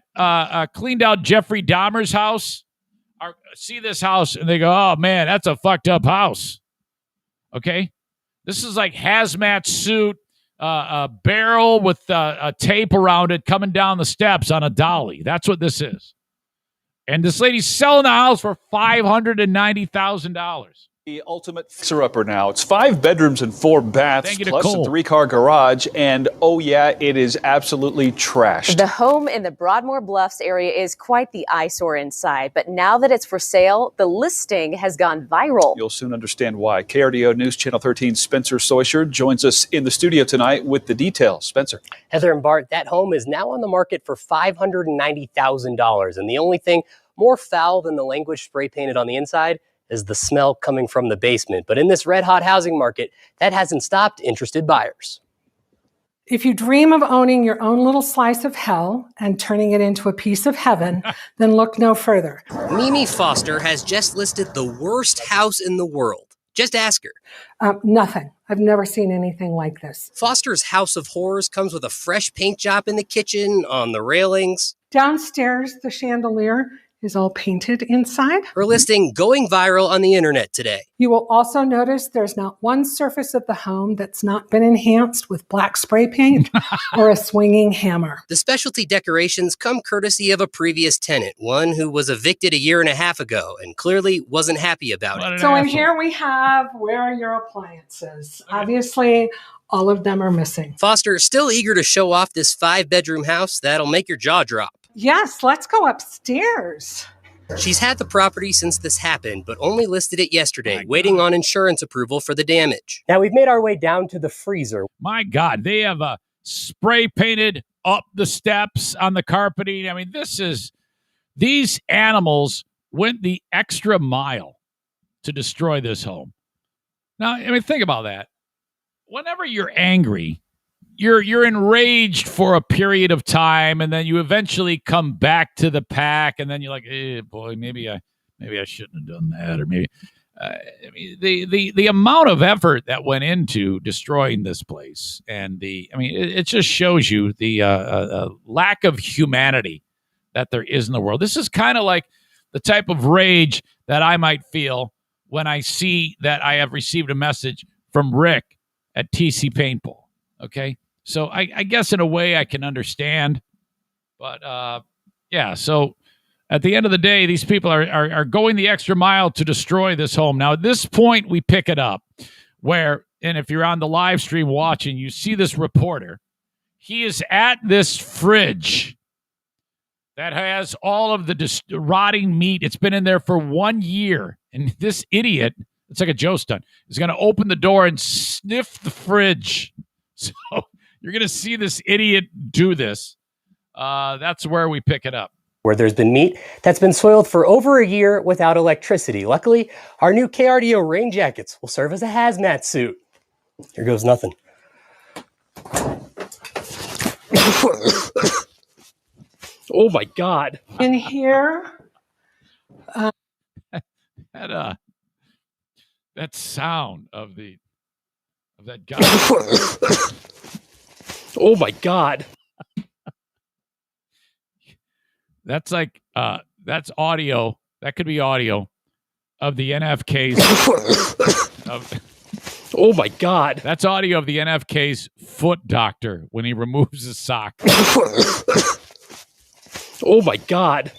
cleaned out Jeffrey Dahmer's house see this house and they go, oh, man, that's a fucked up house. Okay? This is like hazmat suit, a barrel with a tape around it coming down the steps on a dolly. That's what this is. And this lady's selling the house for $590,000. The ultimate fixer-upper now. It's 5 bedrooms and 4 baths, plus a 3-car garage, and oh yeah, it is absolutely trashed. The home in the Broadmoor Bluffs area is quite the eyesore inside, but now that it's for sale, the listing has gone viral. You'll soon understand why. KRDO News Channel 13's Spencer Soysher joins us in the studio tonight with the details. Spencer. Heather and Bart, that home is now on the market for $590,000, and the only thing more foul than the language spray painted on the inside is the smell coming from the basement. But in this red-hot housing market, that hasn't stopped interested buyers. If you dream of owning your own little slice of hell and turning it into a piece of heaven, then look no further. Mimi Foster has just listed the worst house in the world. Just ask her. Nothing. I've never seen anything like this. Foster's House of Horrors comes with a fresh paint job in the kitchen, on the railings. Downstairs, the chandelier is all painted inside. Her listing going viral on the internet today. You will also notice there's not one surface of the home that's not been enhanced with black spray paint or a swinging hammer. The specialty decorations come courtesy of a previous tenant, one who was evicted 1.5 years ago and clearly wasn't happy about it. So in here we have, where are your appliances? Okay. Obviously, all of them are missing. Foster is still eager to show off this 5-bedroom house that'll make your jaw drop. Yes, let's go upstairs. She's had the property since this happened, but only listed it yesterday, waiting on insurance approval for the damage. Now we've made our way down to the freezer. My God, they have spray painted up the steps on the carpeting. I mean, these animals went the extra mile to destroy this home. Now, I mean, think about that. Whenever you're angry, you're enraged for a period of time, and then you eventually come back to the pack, and then you're like, boy, maybe I shouldn't have done that, or maybe. I mean, the amount of effort that went into destroying this place, and it just shows you the lack of humanity that there is in the world. This is kind of like the type of rage that I might feel when I see that I have received a message from Rick at TC Paintball. Okay, so I guess in a way I can understand, but yeah. So at the end of the day, these people are going the extra mile to destroy this home. Now, at this point, we pick it up and if you're on the live stream watching, you see this reporter. He is at this fridge that has all of the rotting meat. It's been in there for 1 year. And this idiot, it's like a Joe stunt, is going to open the door and sniff the fridge. So you're going to see this idiot do this. That's where we pick it up. Where there's been meat that's been soiled for over a year without electricity. Luckily, our new KRDO rain jackets will serve as a hazmat suit. Here goes nothing. Oh my God. In here. That sound of that guy. Oh my God. That's like that's audio. That could be audio of the NFK's. Oh my God. That's audio of the NFK's foot doctor when he removes his sock. Oh my God.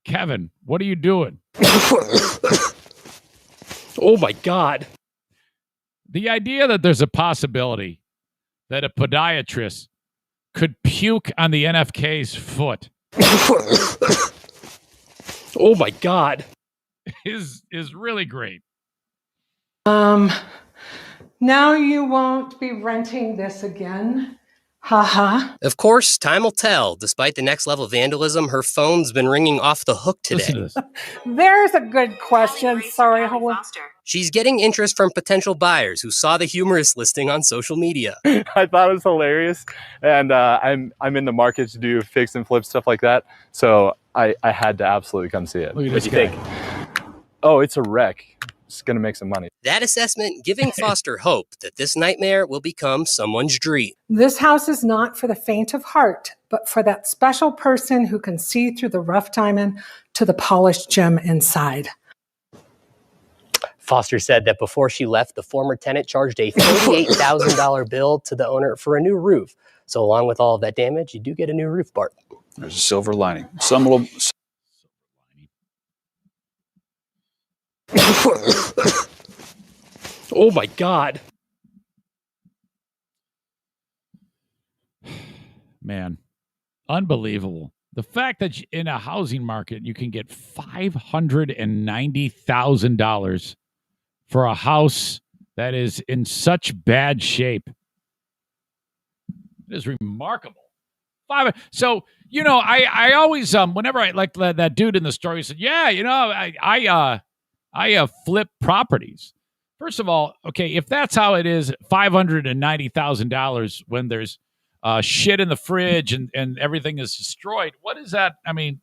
Kevin, what are you doing? Oh my God. The idea that there's a possibility that a podiatrist could puke on the NFK's foot. Oh my God. Is really great. Now you won't be renting this again. Haha. Of course, time will tell. Despite the next level vandalism, her phone's been ringing off the hook today. There's a good question. Sorry, hold on. She's getting interest from potential buyers who saw the humorous listing on social media. I thought it was hilarious, and I'm in the market to do fix and flip stuff like that, so I had to absolutely come see it. What do you think? Oh, it's a wreck. It's gonna make some money. That assessment giving Foster hope that this nightmare will become someone's dream. This house is not for the faint of heart, but for that special person who can see through the rough diamond to the polished gem inside. Foster said that before she left, the former tenant charged a $38,000 bill to the owner for a new roof. So along with all of that damage, you do get a new roof, Bart. There's a silver lining. Some little. Oh my God. Man, unbelievable. The fact that in a housing market, you can get $590,000 for a house that is in such bad shape. It is remarkable. So, I always, whenever I like that dude in the story said, yeah, I flip properties. First of all, okay, if that's how it is, $590,000 when there's shit in the fridge and everything is destroyed. What is that? I mean,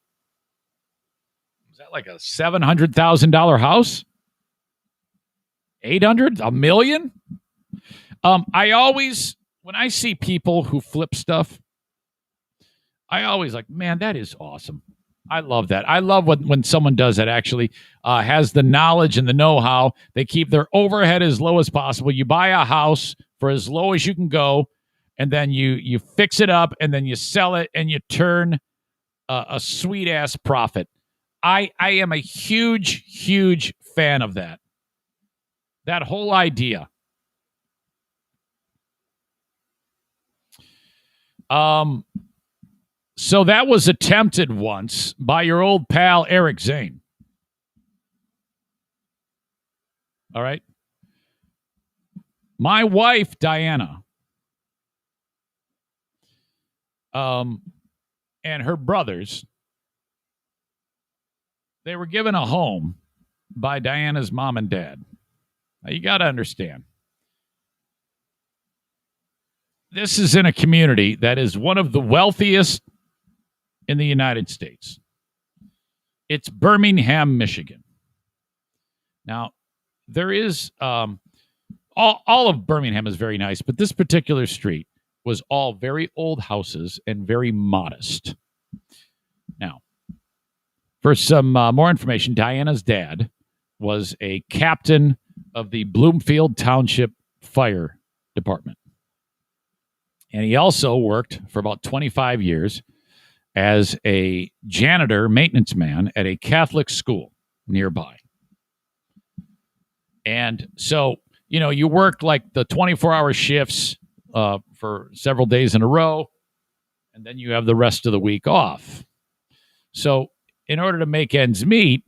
is that like a $700,000 house? 800? $1 million? I always, when I see people who flip stuff, I always like, man, that is awesome. I love that. I love when someone does that, actually has the knowledge and the know-how. They keep their overhead as low as possible. You buy a house for as low as you can go, and then you fix it up, and then you sell it, and you turn a sweet-ass profit. I am a huge, huge fan of that. That whole idea. So that was attempted once by your old pal, Eric Zane. All right. My wife, Diana, and her brothers, they were given a home by Diana's mom and dad. Now, you got to understand. This is in a community that is one of the wealthiest in the United States. It's Birmingham, Michigan. Now, there is all of Birmingham is very nice, but this particular street was all very old houses and very modest. Now, for some more information, Diana's dad was a captain of the Bloomfield Township Fire Department. And he also worked for about 25 years as a janitor, maintenance man at a Catholic school nearby. And so, you work like the 24-hour shifts for several days in a row, and then you have the rest of the week off. So in order to make ends meet,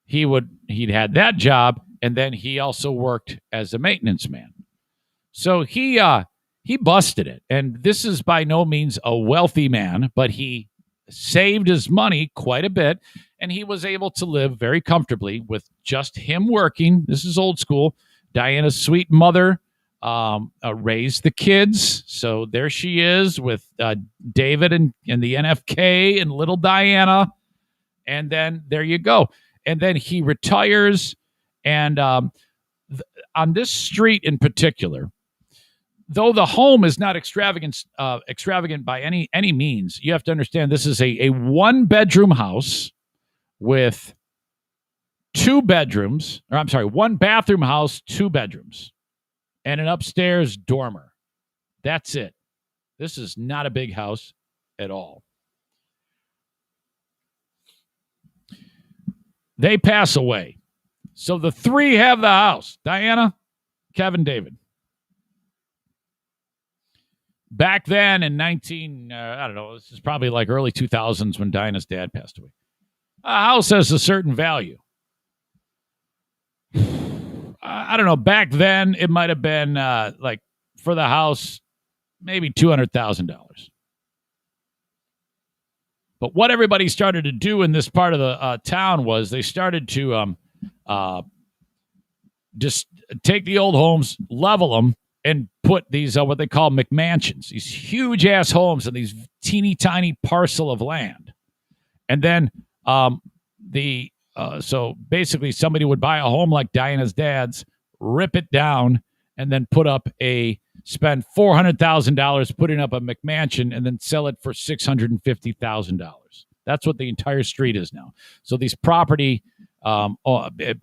he'd had that job, and then he also worked as a maintenance man. So he busted it. And this is by no means a wealthy man, but he saved his money quite a bit, and he was able to live very comfortably with just him working. This is old school. Diana's sweet mother raised the kids. So there she is with David and the NFK and little Diana. And then there you go. And then he retires. And on this street in particular, though the home is not extravagant by any means, you have to understand this is a one-bedroom house with one bathroom house, 2 bedrooms, and an upstairs dormer. That's it. This is not a big house at all. They pass away. So the 3 have the house: Diana, Kevin, David. Back then in this is probably like early 2000s when Diana's dad passed away. A house has a certain value. I don't know. Back then, it might have been like for the house, maybe $200,000. But what everybody started to do in this part of the town was they started to just take the old homes, level them, and put these what they call McMansions, these huge ass homes on these teeny tiny parcel of land. And then so basically somebody would buy a home like Diana's dad's, rip it down, and then spend $400,000 putting up a McMansion and then sell it for $650,000. That's what the entire street is now. So these property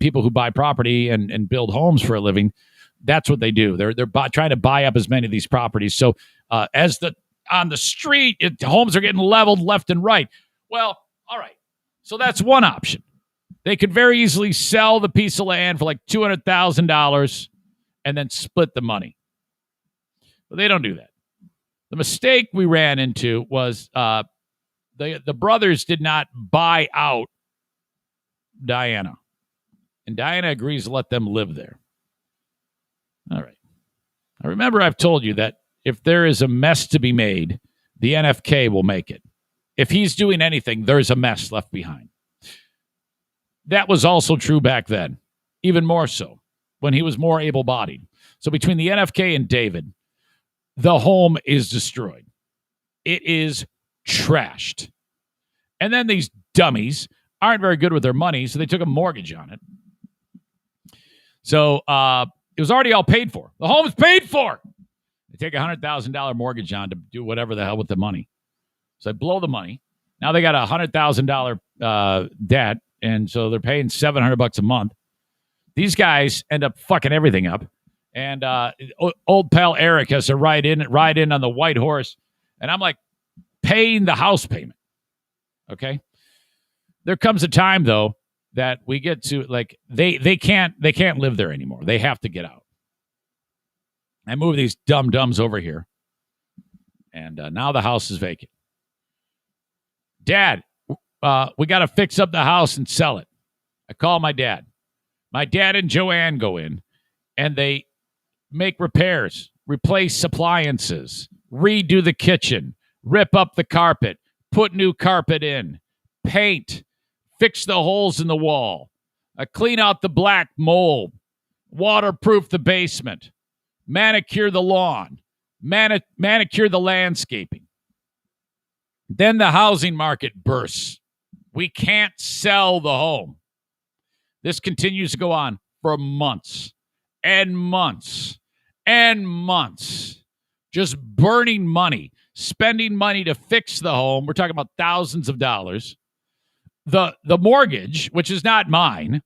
people who buy property and build homes for a living, that's what they do. They're trying to buy up as many of these properties. So on the street, homes are getting leveled left and right. Well, all right. So that's one option. They could very easily sell the piece of land for like $200,000 and then split the money. But they don't do that. The mistake we ran into was the brothers did not buy out Diana. And Diana agrees to let them live there. All right. Now remember, I've told you that if there is a mess to be made, the NFK will make it. If he's doing anything, there's a mess left behind. That was also true back then, even more so, when he was more able-bodied. So between the NFK and David, the home is destroyed. It is trashed. And then these dummies aren't very good with their money, so they took a mortgage on it. So it was already all paid for. The home is paid for. They take a $100,000 mortgage on to do whatever the hell with the money. So they blow the money. Now they got a $100,000 debt, and so they're paying $700 a month. These guys end up fucking everything up. And old pal Eric has to ride in on the white horse. And I'm like paying the house payment. Okay. There comes a time though that we get to like they can't live there anymore. They have to get out. I move these dum-dums over here. And now the house is vacant. Dad, we got to fix up the house and sell it. I call my dad. My dad and Joanne go in and they make repairs, replace appliances, redo the kitchen, rip up the carpet, put new carpet in, paint, fix the holes in the wall, clean out the black mold, waterproof the basement, manicure the lawn, manicure the landscaping. Then the housing market bursts. We can't sell the home. This continues to go on for months and months and months. Just burning money, spending money to fix the home. We're talking about thousands of dollars. The mortgage, which is not mine.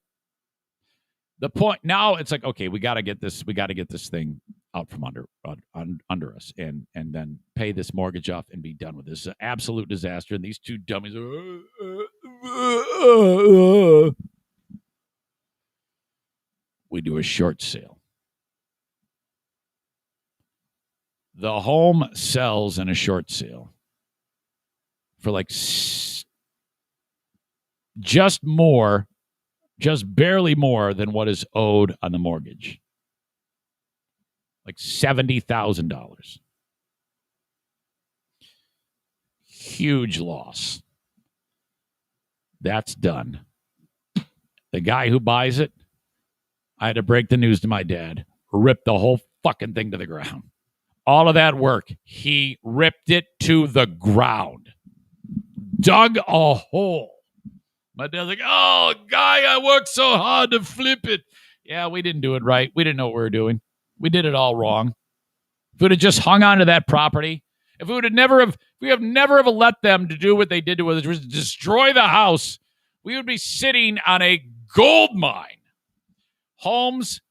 The point now, it's like, okay, we got to get this thing out from under us and then pay this mortgage off and be done with this. It's an absolute disaster. And these two dummies are we do a short sale. The home sells in a short sale for like just barely more than what is owed on the mortgage. Like $70,000. Huge loss. That's done. The guy who buys it, I had to break the news to my dad. Ripped the whole fucking thing to the ground. All of that work, he ripped it to the ground. Dug a hole. My dad's like, oh, guy, I worked so hard to flip it. Yeah, we didn't do it right. We didn't know what we were doing. We did it all wrong. If we would have just hung on to that property, if we have never let them to do what they did to us, which was destroy the house, we would be sitting on a gold mine. Homes,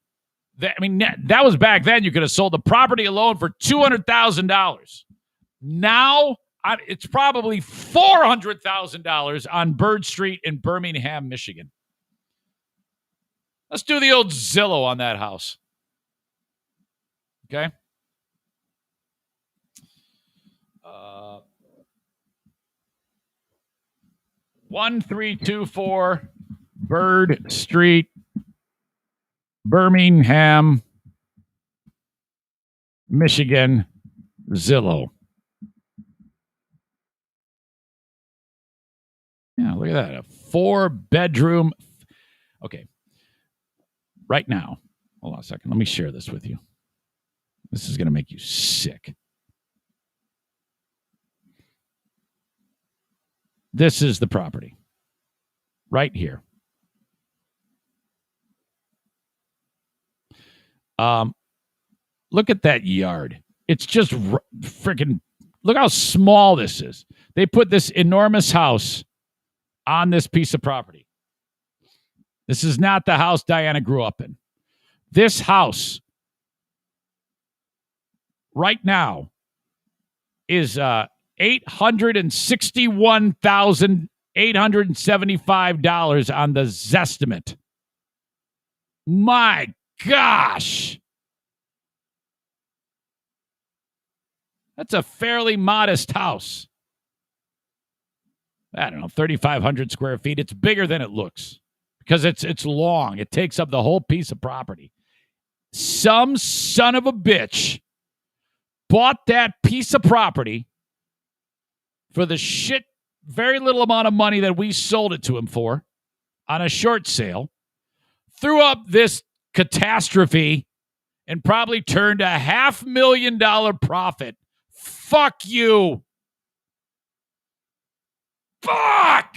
that was back then. You could have sold the property alone for $200,000. Now, it's probably $400,000 on Bird Street in Birmingham, Michigan. Let's do the old Zillow on that house. Okay? 1324 Bird Street, Birmingham, Michigan, Zillow. Yeah, look at that. A 4-bedroom. Okay. Right now. Hold on a second. Let me share this with you. This is going to make you sick. This is the property. Right here. Look at that yard. It's just freaking. Look how small this is. They put this enormous house on this piece of property. This is not the house Diana grew up in. This house right now is $861,875 on the Zestimate. My gosh. That's a fairly modest house. I don't know, 3,500 square feet. It's bigger than it looks because it's long. It takes up the whole piece of property. Some son of a bitch bought that piece of property for the very little amount of money that we sold it to him for on a short sale, threw up this catastrophe, and probably turned a $500,000 profit. Fuck you. Fuck!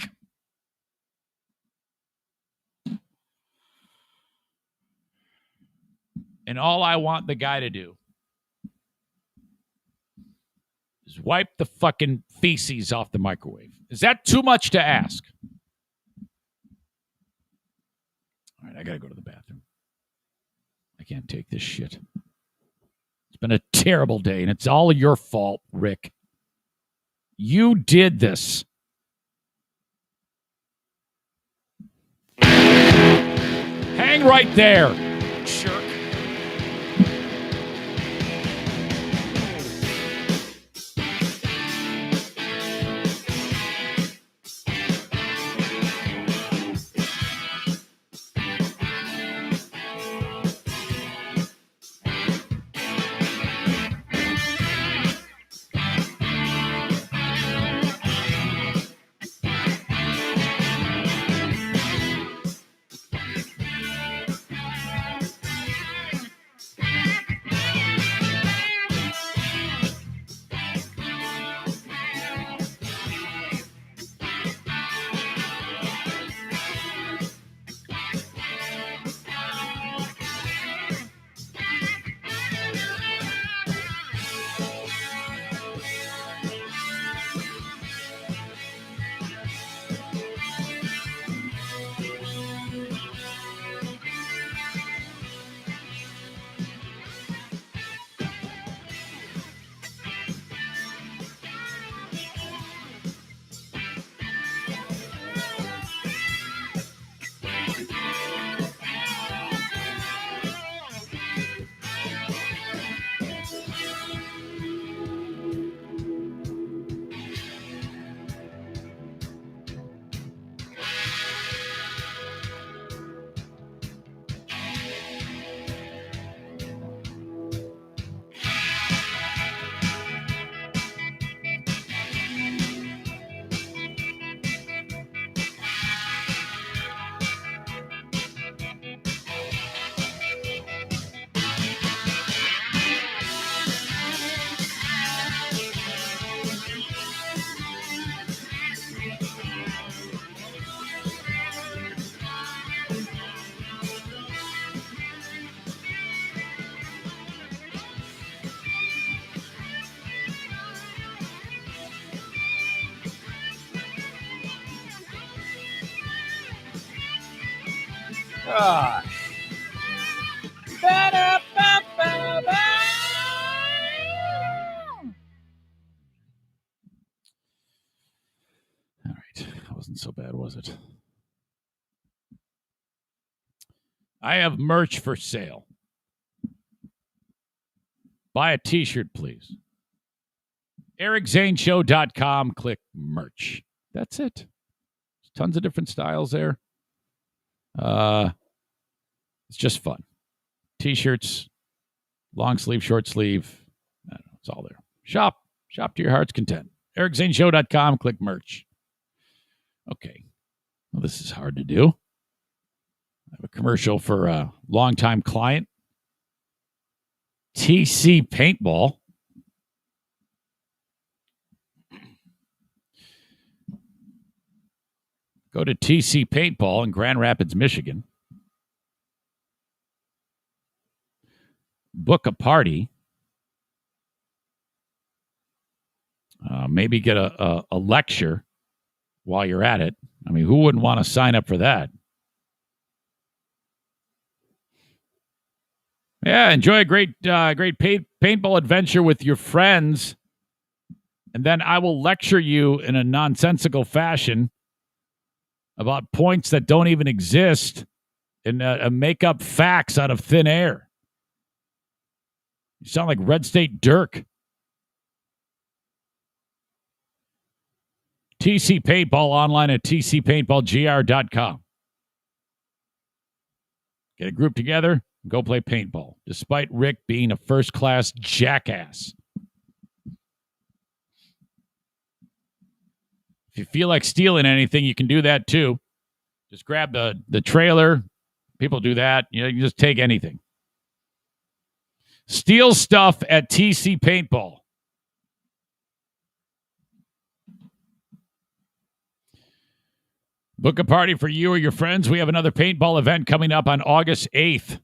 And all I want the guy to do is wipe the fucking feces off the microwave. Is that too much to ask? All right, I got to go to the bathroom. I can't take this shit. It's been a terrible day, and it's all your fault, Rick. You did this. Hang right there, jerk. God. All right. That wasn't so bad, was it? I have merch for sale. Buy a t-shirt, please. EricZaneShow.com. Click merch. That's it. There's tons of different styles there. It's just fun. T-shirts, long sleeve, short sleeve. I don't know, it's all there. Shop to your heart's content. EricZaneShow.com. Click merch. Okay. Well, this is hard to do. I have a commercial for a longtime client. TC Paintball. Go to TC Paintball in Grand Rapids, Michigan. Book a party. Maybe get a lecture while you're at it. I mean, who wouldn't want to sign up for that? Yeah, enjoy a great paintball adventure with your friends. And then I will lecture you in a nonsensical fashion about points that don't even exist and make up facts out of thin air. You sound like Red State Dirk. TC Paintball online at tcpaintballgr.com. Get a group together and go play paintball, despite Rick being a first-class jackass. If you feel like stealing anything, you can do that too. Just grab the trailer. People do that. You know, you can just take anything. Steal stuff at TC Paintball. Book a party for you or your friends. We have another paintball event coming up on August 8th.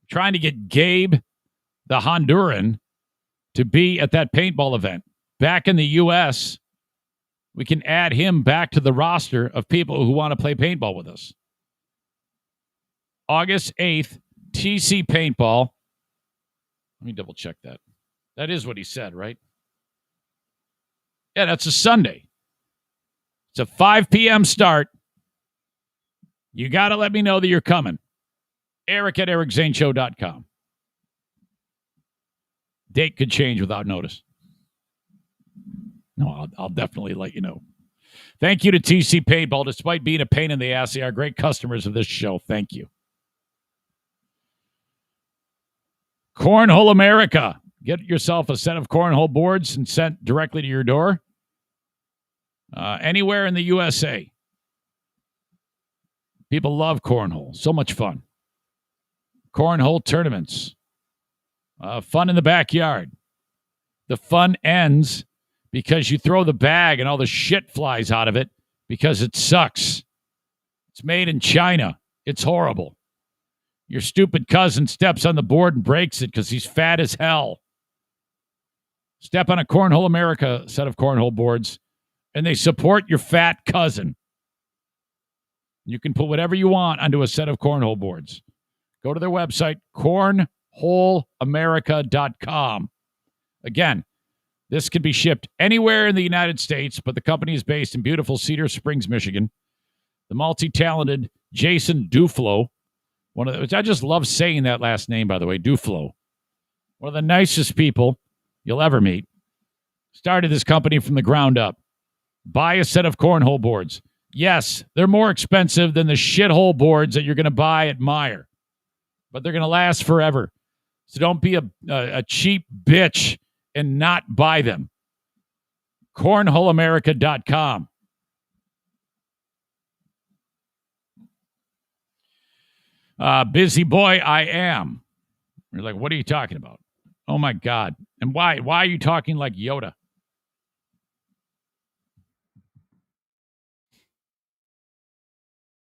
Trying to get Gabe, the Honduran, to be at that paintball event. Back in the U.S., we can add him back to the roster of people who want to play paintball with us. August 8th, TC Paintball. Let me double check that. That is what he said, right? Yeah, that's a Sunday. It's a 5 p.m. start. You got to let me know that you're coming. Eric at ericzaneshow.com. Date could change without notice. No, I'll definitely let you know. Thank you to TC Paintball. Despite being a pain in the ass, they are great customers of this show. Thank you. Cornhole America. Get yourself a set of cornhole boards and sent directly to your door. Anywhere in the USA. People love cornhole. So much fun. Cornhole tournaments. Fun in the backyard. The fun ends because you throw the bag and all the shit flies out of it because it sucks. It's made in China. It's horrible. Your stupid cousin steps on the board and breaks it because he's fat as hell. Step on a Cornhole America set of cornhole boards, and they support your fat cousin. You can put whatever you want onto a set of cornhole boards. Go to their website, cornholeamerica.com. Again, this can be shipped anywhere in the United States, but the company is based in beautiful Cedar Springs, Michigan. The multi-talented Jason Duflo, I just love saying that last name, by the way, Duflo. One of the nicest people you'll ever meet. Started this company from the ground up. Buy a set of cornhole boards. Yes, they're more expensive than the shithole boards that you're going to buy at Meijer, but they're going to last forever. So don't be a cheap bitch and not buy them. Cornholeamerica.com. Busy boy, I am. You're like, what are you talking about? Oh, my God. And why? Why are you talking like Yoda?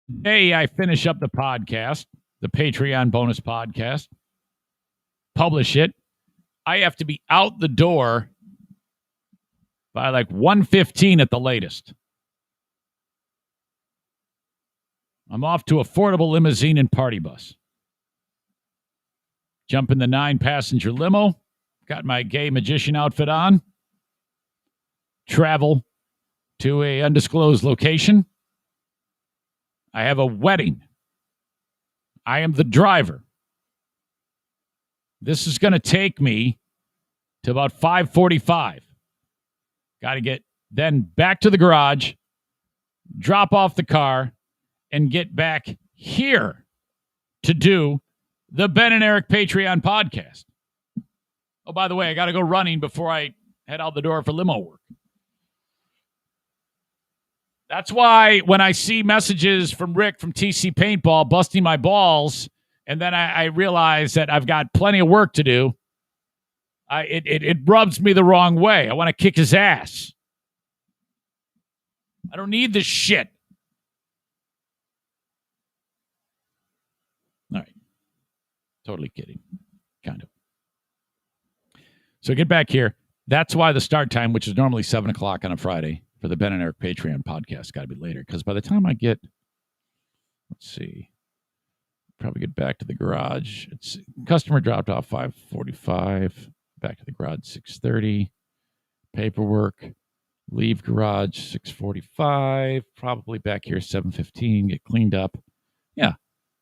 Today, I finish up the podcast, the Patreon bonus podcast, publish it. I have to be out the door by like 1:15 at the latest. I'm off to affordable limousine and party bus. Jump in the 9-passenger limo. Got my gay magician outfit on. Travel to a undisclosed location. I have a wedding. I am the driver. This is going to take me to about 5:45. Got to get then back to the garage, drop off the car, and get back here to do the Ben and Eric Patreon podcast. Oh, by the way, I got to go running before I head out the door for limo work. That's why when I see messages from Rick from TC Paintball busting my balls, and then I realize that I've got plenty of work to do, it rubs me the wrong way. I want to kick his ass. I don't need this shit. All right. Totally kidding. Kind of. So get back here. That's why the start time, which is normally 7 o'clock on a Friday for the Ben and Eric Patreon podcast, got to be later. Because by the time I get, let's see, probably get back to the garage. It's customer dropped off 5:45. Back to the garage 6:30. Paperwork. Leave garage 6:45. Probably back here 7:15. Get cleaned up. Yeah,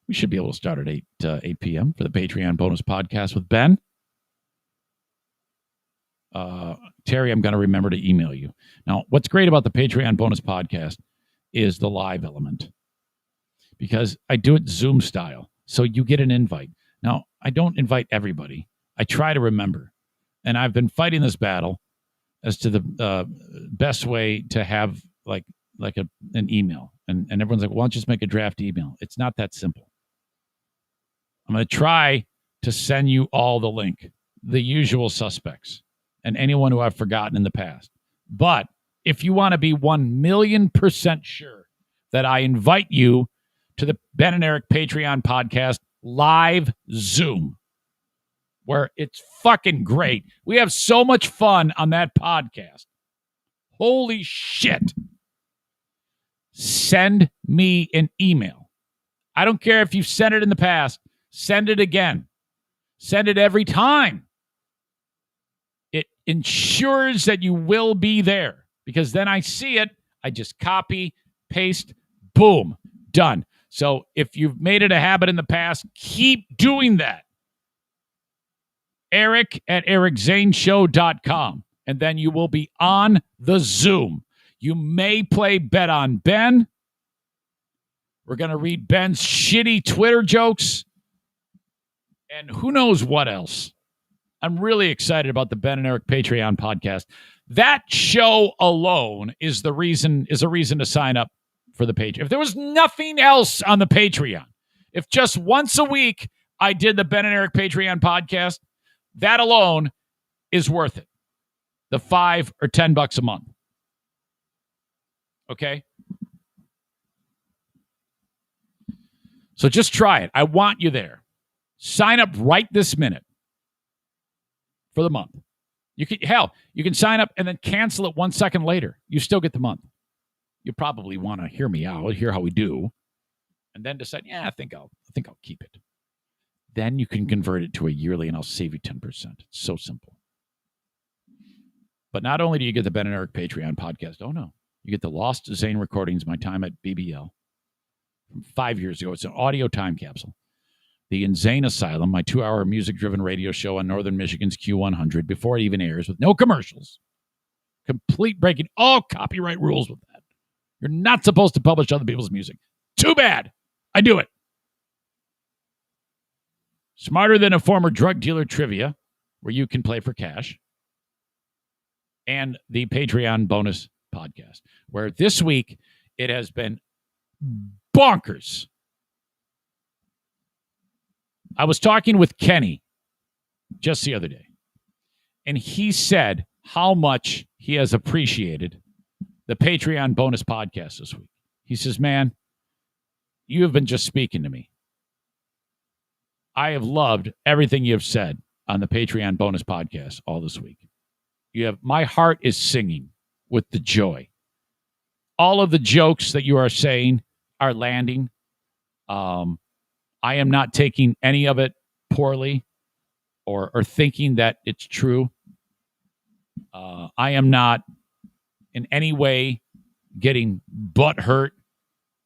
we should be able to start at 8 p.m. for the Patreon bonus podcast with Ben. Terry, I'm going to remember to email you. Now, what's great about the Patreon bonus podcast is the live element, because I do it Zoom style. So you get an invite. Now, I don't invite everybody. I try to remember. And I've been fighting this battle as to the best way to have like an email. And everyone's like, well, why don't you just make a draft email? It's not that simple. I'm going to try to send you all the link, the usual suspects, and anyone who I've forgotten in the past. But if you want to be 1,000,000% sure that I invite you to the Ben and Eric Patreon podcast live Zoom, where it's fucking great. We have so much fun on that podcast. Holy shit. Send me an email. I don't care if you've sent it in the past. Send it again. Send it every time. It ensures that you will be there, because then I see it. I just copy, paste, boom, done. So if you've made it a habit in the past, keep doing that. Eric at ericzaneshow.com. And then you will be on the Zoom. You may play Bet on Ben. We're going to read Ben's shitty Twitter jokes. And who knows what else. I'm really excited about the Ben and Eric Patreon podcast. That show alone is a reason to sign up for the Patreon. If there was nothing else on the Patreon, if just once a week I did the Ben and Eric Patreon podcast, that alone is worth it. The $5 or $10 a month. Okay? So just try it. I want you there. Sign up right this minute for the month. You can sign up and then cancel it 1 second later. You still get the month. You probably want to hear me out, hear how we do, and then decide, I think I'll keep it. Then you can convert it to a yearly, and I'll save you 10%. It's so simple. But not only do you get the Ben and Eric Patreon podcast, you get the Lost Zane recordings, my time at BBL from 5 years ago. It's an audio time capsule. The Insane Asylum, my 2-hour music-driven radio show on Northern Michigan's Q100 before it even airs, with no commercials. Complete breaking all copyright rules with that. You're not supposed to publish other people's music. Too bad. I do it. Smarter Than a Former Drug Dealer Trivia, where you can play for cash. And the Patreon bonus podcast, where this week it has been bonkers. I was talking with Kenny just the other day, and he said how much he has appreciated the Patreon bonus podcast this week. He says, man, you have been just speaking to me. I have loved everything you have said on the Patreon bonus podcast all this week. My heart is singing with the joy. All of the jokes that you are saying are landing. I am not taking any of it poorly or thinking that it's true. I am not in any way getting butthurt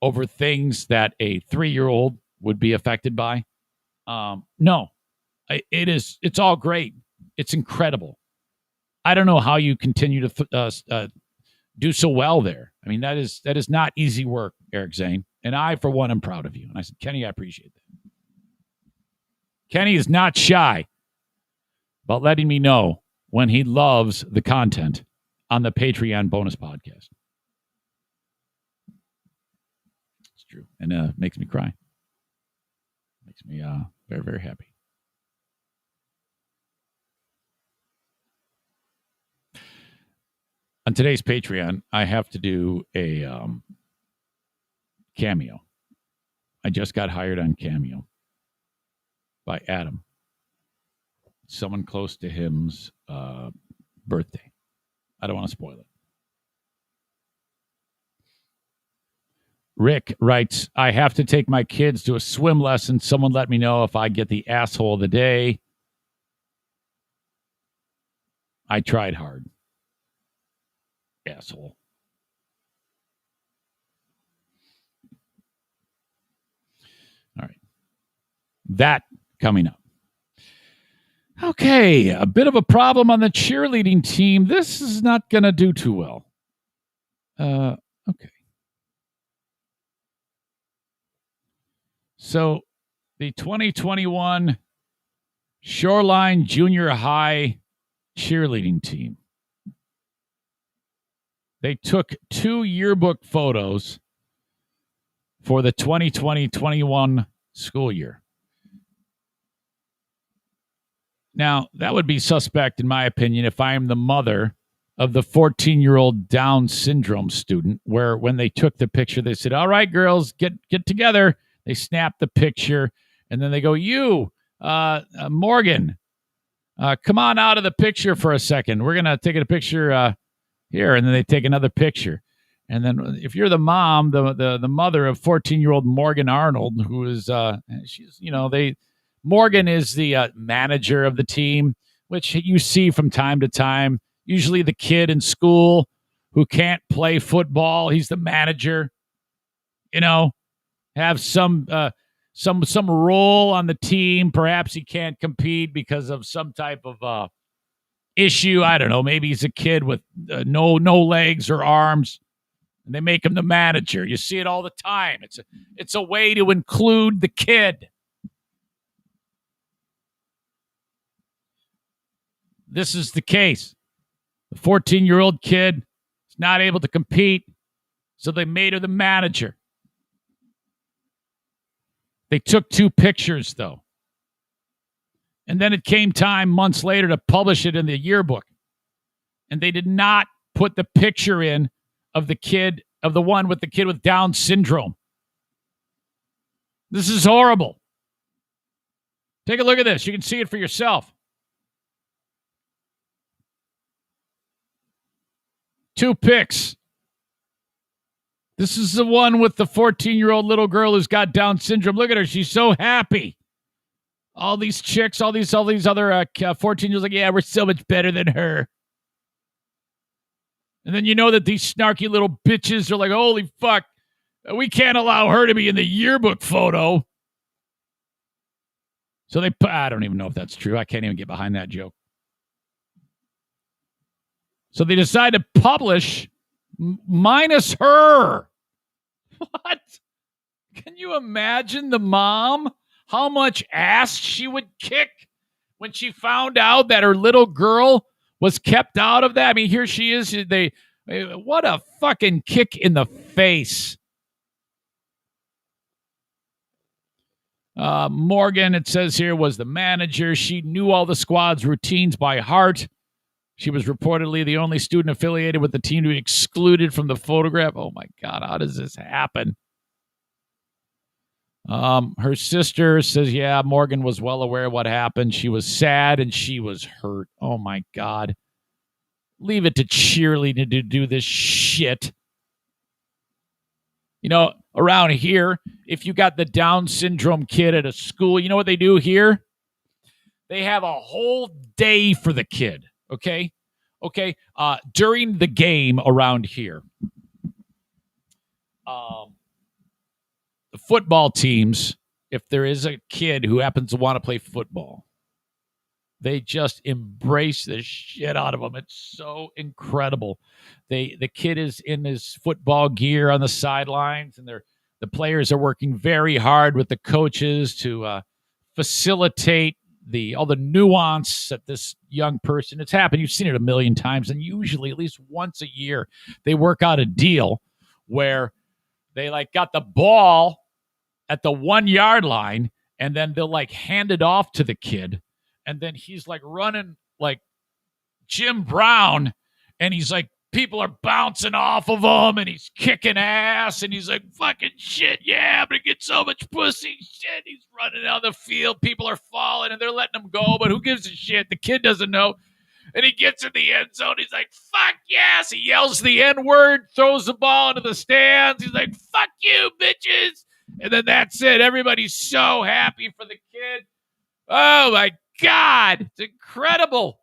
over things that a 3-year-old would be affected by. No, it's all great. It's incredible. I don't know how you continue to do so well there. I mean, that is not easy work, Eric Zane. And I, for one, am proud of you. And I said, Kenny, I appreciate that. Kenny is not shy about letting me know when he loves the content on the Patreon bonus podcast. It's true. And makes me cry. Makes me very, very happy. On today's Patreon, I have to do a cameo. I just got hired on Cameo by Adam. Someone close to him's birthday. I don't want to spoil it. Rick writes, I have to take my kids to a swim lesson. Someone let me know if I get the asshole of the day. I tried hard. Asshole. All right. That coming up. Okay, a bit of a problem on the cheerleading team. This is not going to do too well. Okay. So, the 2021 Shoreline Junior High cheerleading team. They took 2 yearbook photos for the 2020-21 school year. Now, that would be suspect, in my opinion, if I am the mother of the 14-year-old Down syndrome student, where when they took the picture, they said, all right, girls, get together. They snapped the picture, and then they go, you, Morgan, come on out of the picture for a second. We're going to take a picture here, and then they take another picture. And then if you're the mom, the mother of 14-year-old Morgan Arnold, who is, Morgan is the manager of the team, which you see from time to time. Usually the kid in school who can't play football, he's the manager. Have some role on the team. Perhaps he can't compete because of some type of issue. I don't know. Maybe he's a kid with no legs or arms, and they make him the manager. You see it all the time. It's a way to include the kid. This is the case. The 14-year-old kid is not able to compete, so they made her the manager. They took 2 pictures, though. And then it came time months later to publish it in the yearbook. And they did not put the picture in of the one with the kid with Down syndrome. This is horrible. Take a look at this. You can see it for yourself. 2 pics. This is the one with the 14-year-old little girl who's got Down syndrome. Look at her. She's so happy. All these chicks, all these other 14-year-olds like, yeah, we're so much better than her. And then you know that these snarky little bitches are like, holy fuck, we can't allow her to be in the yearbook photo. So I don't even know if that's true. I can't even get behind that joke. So they decide to publish minus her. What? Can you imagine the mom? How much ass she would kick when she found out that her little girl was kept out of that? I mean, here she is. What a fucking kick in the face. Morgan, it says here, was the manager. She knew all the squad's routines by heart. She was reportedly the only student affiliated with the team to be excluded from the photograph. Oh, my God. How does this happen? Her sister says, yeah, Morgan was well aware of what happened. She was sad and she was hurt. Oh, my God. Leave it to cheerleading to do this shit. Around here, if you got the Down syndrome kid at a school, you know what they do here? They have a whole day for the kid, okay? Okay, during the game around here, the football teams, if there is a kid who happens to want to play football, they just embrace the shit out of him. It's so incredible. The kid is in his football gear on the sidelines, and the players are working very hard with the coaches to facilitate all the nuance that this young person. It's happened. You've seen it a million times, and usually at least once a year they work out a deal where they got the ball at the 1 yard line, and then they'll hand it off to the kid. And then he's running like Jim Brown, and he's people are bouncing off of him, and he's kicking ass, and he's fucking shit, yeah, I'm gonna get so much pussy, shit. He's running out of the field, people are falling, and they're letting him go, but who gives a shit? The kid doesn't know. And he gets in the end zone, he's fuck yes, he yells the N-word, throws the ball into the stands, he's fuck you, bitches. And then that's it. Everybody's so happy for the kid. Oh my God, it's incredible.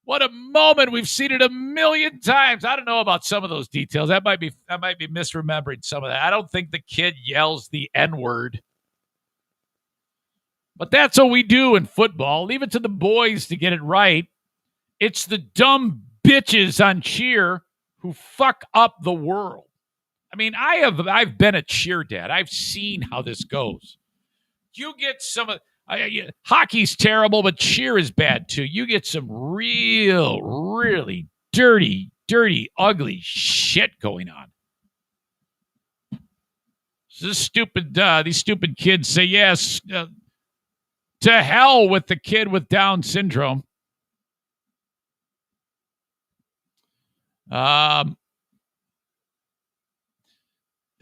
What a moment. We've seen it a million times. I don't know about some of those details. I might be misremembering some of that. I don't think the kid yells the N-word. But that's what we do in football. Leave it to the boys to get it right. It's the dumb bitches on cheer who fuck up the world. I mean, I've been a cheer dad. I've seen how this goes. You get some of hockey's terrible, but cheer is bad too. You get some really dirty, ugly shit going on. So these stupid kids say yes. To hell with the kid with Down syndrome. The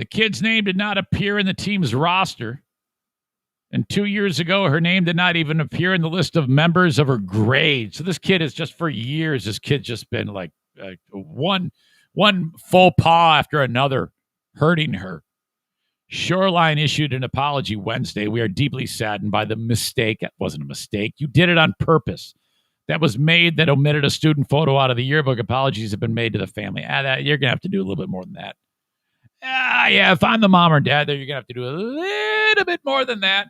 kid's name did not appear in the team's roster. And 2 years ago, her name did not even appear in the list of members of her grade. So this kid is just, for years, this kid's just been one faux pas after another hurting her. Shoreline issued an apology Wednesday. We are deeply saddened by the mistake. That wasn't a mistake. You did it on purpose. That was made that omitted a student photo out of the yearbook. Apologies have been made to the family. You're going to have to do a little bit more than that. Yeah, if I'm the mom or dad there, you're going to have to do a little bit more than that.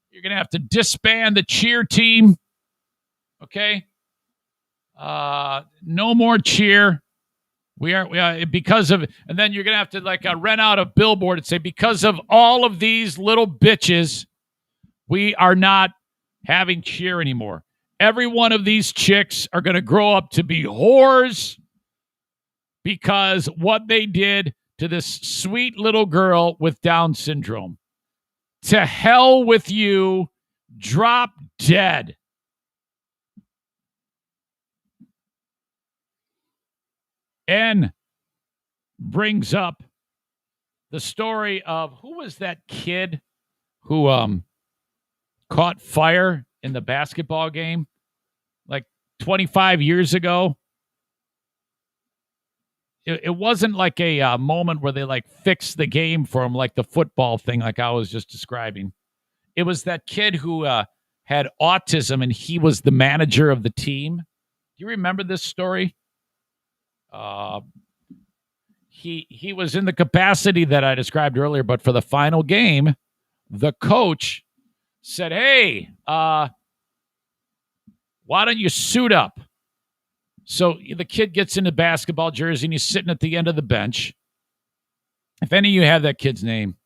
You're going to have to disband the cheer team. Okay? No more cheer. We are because of, and then you're going to have to rent out a billboard and say, because of all of these little bitches, we are not having cheer anymore. Every one of these chicks are going to grow up to be whores because what they did to this sweet little girl with Down syndrome. To hell with you. Drop dead. N brings up the story of who was that kid who caught fire in the basketball game 25 years ago. It wasn't a moment where they fixed the game for him like the football thing I was just describing. It was that kid who had autism and he was the manager of the team. Do you remember this story? He was in the capacity that I described earlier, but for the final game, the coach said, hey, why don't you suit up? So the kid gets in the basketball jersey and he's sitting at the end of the bench. If any of you have that kid's name,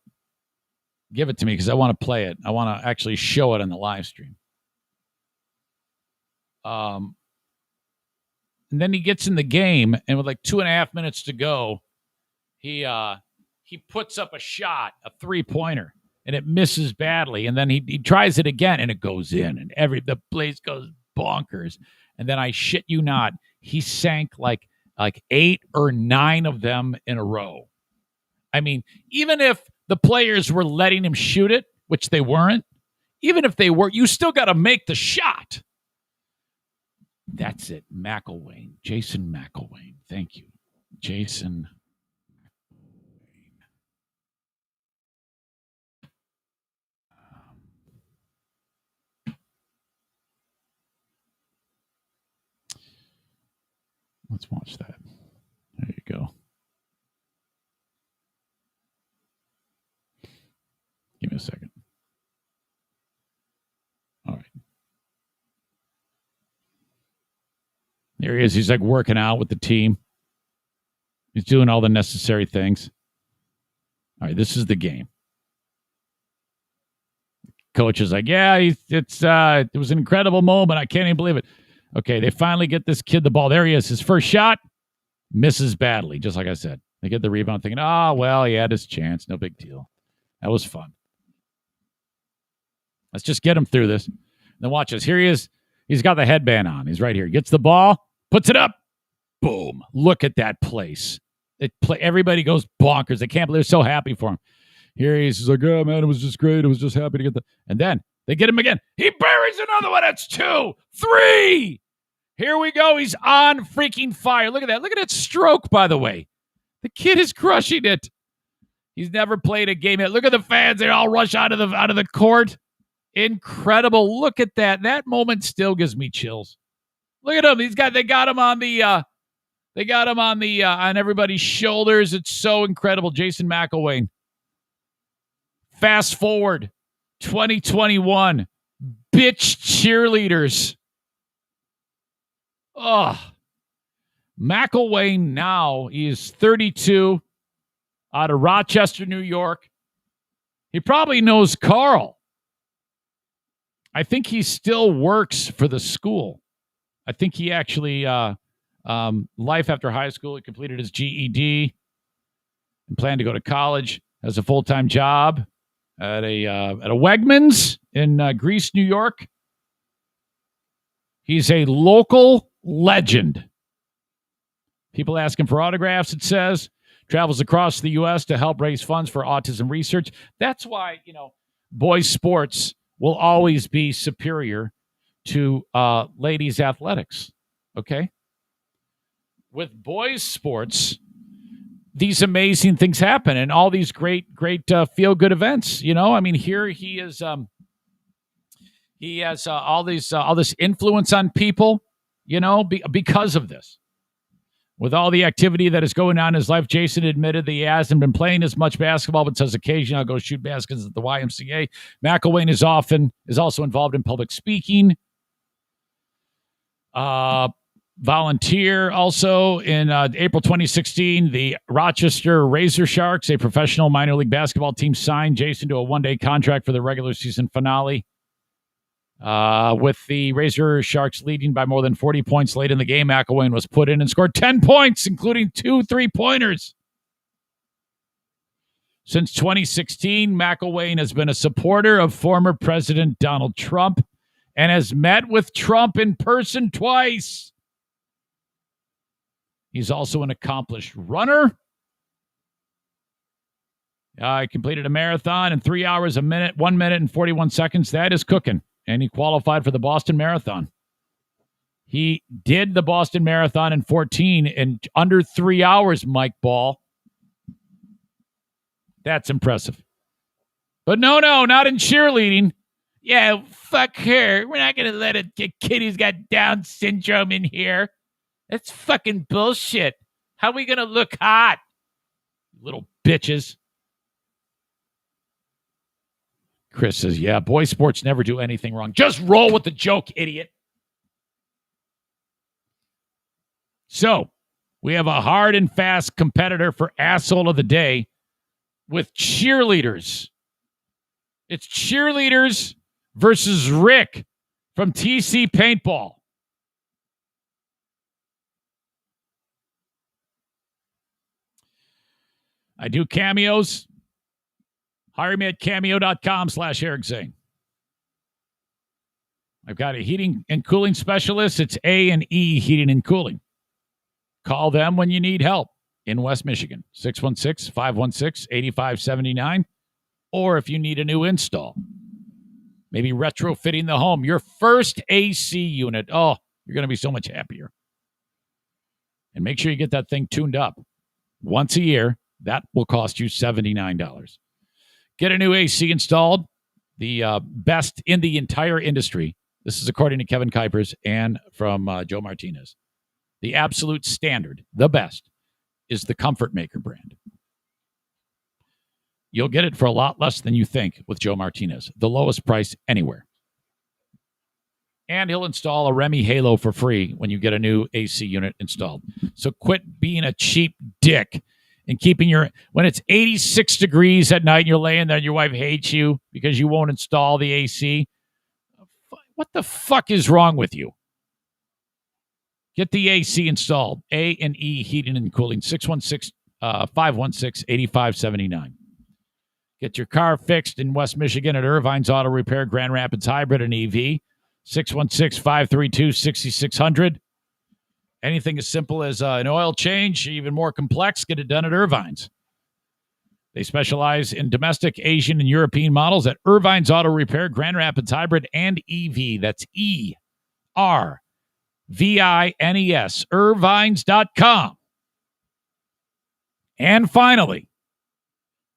give it to me because I want to play it. I want to actually show it on the live stream. And then he gets in the game, and with 2.5 minutes to go, he puts up a shot, a 3-pointer, and it misses badly. And then he tries it again, and it goes in, and the place goes bonkers. And then I shit you not, he sank like 8 or 9 of them in a row. I mean, even if the players were letting him shoot it, which they weren't, even if they were, you still got to make the shot. That's it. McElwain. Jason McElwain. Thank you. Jason. Let's watch that. There you go. Give me a second. All right. There he is. He's like working out with the team. He's doing all the necessary things. All right, this is the game. Coach is like, yeah, it was an incredible moment. I can't even believe it. Okay, they finally get this kid the ball. There he is. His first shot misses badly, just like I said. They get the rebound thinking, well, he had his chance. No big deal. That was fun. Let's just get him through this. Then watch this. Here he is. He's got the headband on. He's right here. He gets the ball, puts it up. Boom. Look at that place. Everybody goes bonkers. They can't believe they're so happy for him. Here he is. He's like, oh, man, it was just great. I was just happy to get the... And then they get him again. He buries another one. That's 2, 3. Here we go. He's on freaking fire. Look at that. Look at that stroke, by the way. The kid is crushing it. He's never played a game yet. Look at the fans. They all rush out of the court. Incredible. Look at that. That moment still gives me chills. Look at him. They got him on on everybody's shoulders. It's so incredible. Jason McElwain. Fast forward 2021. Bitch cheerleaders. McElwain now, he is 32, out of Rochester, New York. He probably knows Carl. I think he still works for the school. I think he actually, life after high school, he completed his GED and planned to go to college, has a full-time job at a Wegmans in Greece, New York. He's a local legend. People ask him for autographs, it says. Travels across the U.S. to help raise funds for autism research. That's why, boys' sports will always be superior to ladies' athletics, okay? With boys' sports, these amazing things happen and all these great feel-good events. Here he is. He has all this influence on people, because of this. With all the activity that is going on in his life, Jason admitted that he hasn't been playing as much basketball, but says occasionally I'll go shoot baskets at the YMCA. McElwain is also involved in public speaking. Volunteer also in April 2016, the Rochester Razor Sharks, a professional minor league basketball team, signed Jason to a one-day contract for the regular season finale. With the Razor Sharks leading by more than 40 points late in the game, McElwain was put in and scored 10 points, including 2 3-pointers. Since 2016, McElwain has been a supporter of former President Donald Trump and has met with Trump in person twice. He's also an accomplished runner. He completed a marathon in 3 hours, 1 minute and 41 seconds. That is cooking. And he qualified for the Boston Marathon. He did the Boston Marathon in 2014 in under 3 hours, Mike Ball. That's impressive. But no, not in cheerleading. Yeah, fuck her. We're not going to let a kid who's got Down syndrome in here. That's fucking bullshit. How are we going to look hot? Little bitches. Chris says, yeah, boys sports never do anything wrong. Just roll with the joke, idiot. So, we have a hard and fast competitor for asshole of the day with cheerleaders. It's cheerleaders versus Rick from TC Paintball. I do cameos. Hire me at cameo.com/Eric Zane. I've got a heating and cooling specialist. It's A&E Heating and Cooling. Call them when you need help in West Michigan. 616-516-8579. Or if you need a new install, maybe retrofitting the home, your first AC unit. Oh, you're going to be so much happier. And make sure you get that thing tuned up once a year. That will cost you $79. Get a new AC installed, the best in the entire industry. This is according to Kevin Kuipers and from Joe Martinez. the absolute standard, the best, is the Comfort Maker brand. You'll get it for a lot less than you think with Joe Martinez. The lowest price anywhere. And he'll install a Remy Halo for free when you get a new AC unit installed. So quit being a cheap dick and keeping when it's 86 degrees at night and you're laying there and your wife hates you because you won't install the AC. What the fuck is wrong with you? Get the AC installed. A&E Heating and Cooling, 616-516-8579. Get your car fixed in West Michigan at Irvine's Auto Repair, Grand Rapids Hybrid and EV, 616-532-6600. Anything as simple as an oil change, even more complex, get it done at Irvine's. They specialize in domestic, Asian, and European models at Irvine's Auto Repair, Grand Rapids Hybrid, and EV. That's ERVINES, Irvines.com. And finally,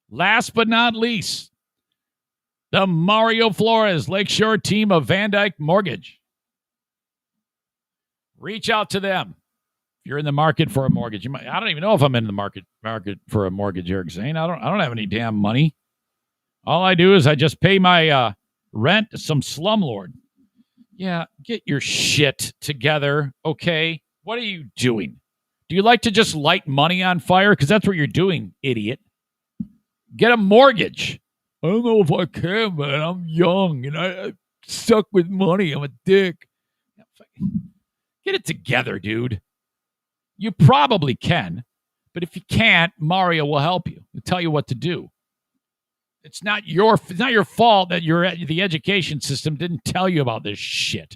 last but not least, the Mario Flores Lakeshore team of Van Dyke Mortgage. Reach out to them. If you're in the market for a mortgage, I don't even know if I'm in the market for a mortgage, Eric Zane. I don't have any damn money. All I do is I just pay my rent to some slumlord. Yeah, get your shit together, okay? What are you doing? Do you like to just light money on fire? Because that's what you're doing, idiot. Get a mortgage. I don't know if I can, man. I'm young, and I'm stuck with money. I'm a dick. Get it together, dude. You probably can, but if you can't, Mario will help you. He'll tell you what to do. It's not your fault that the education system didn't tell you about this shit.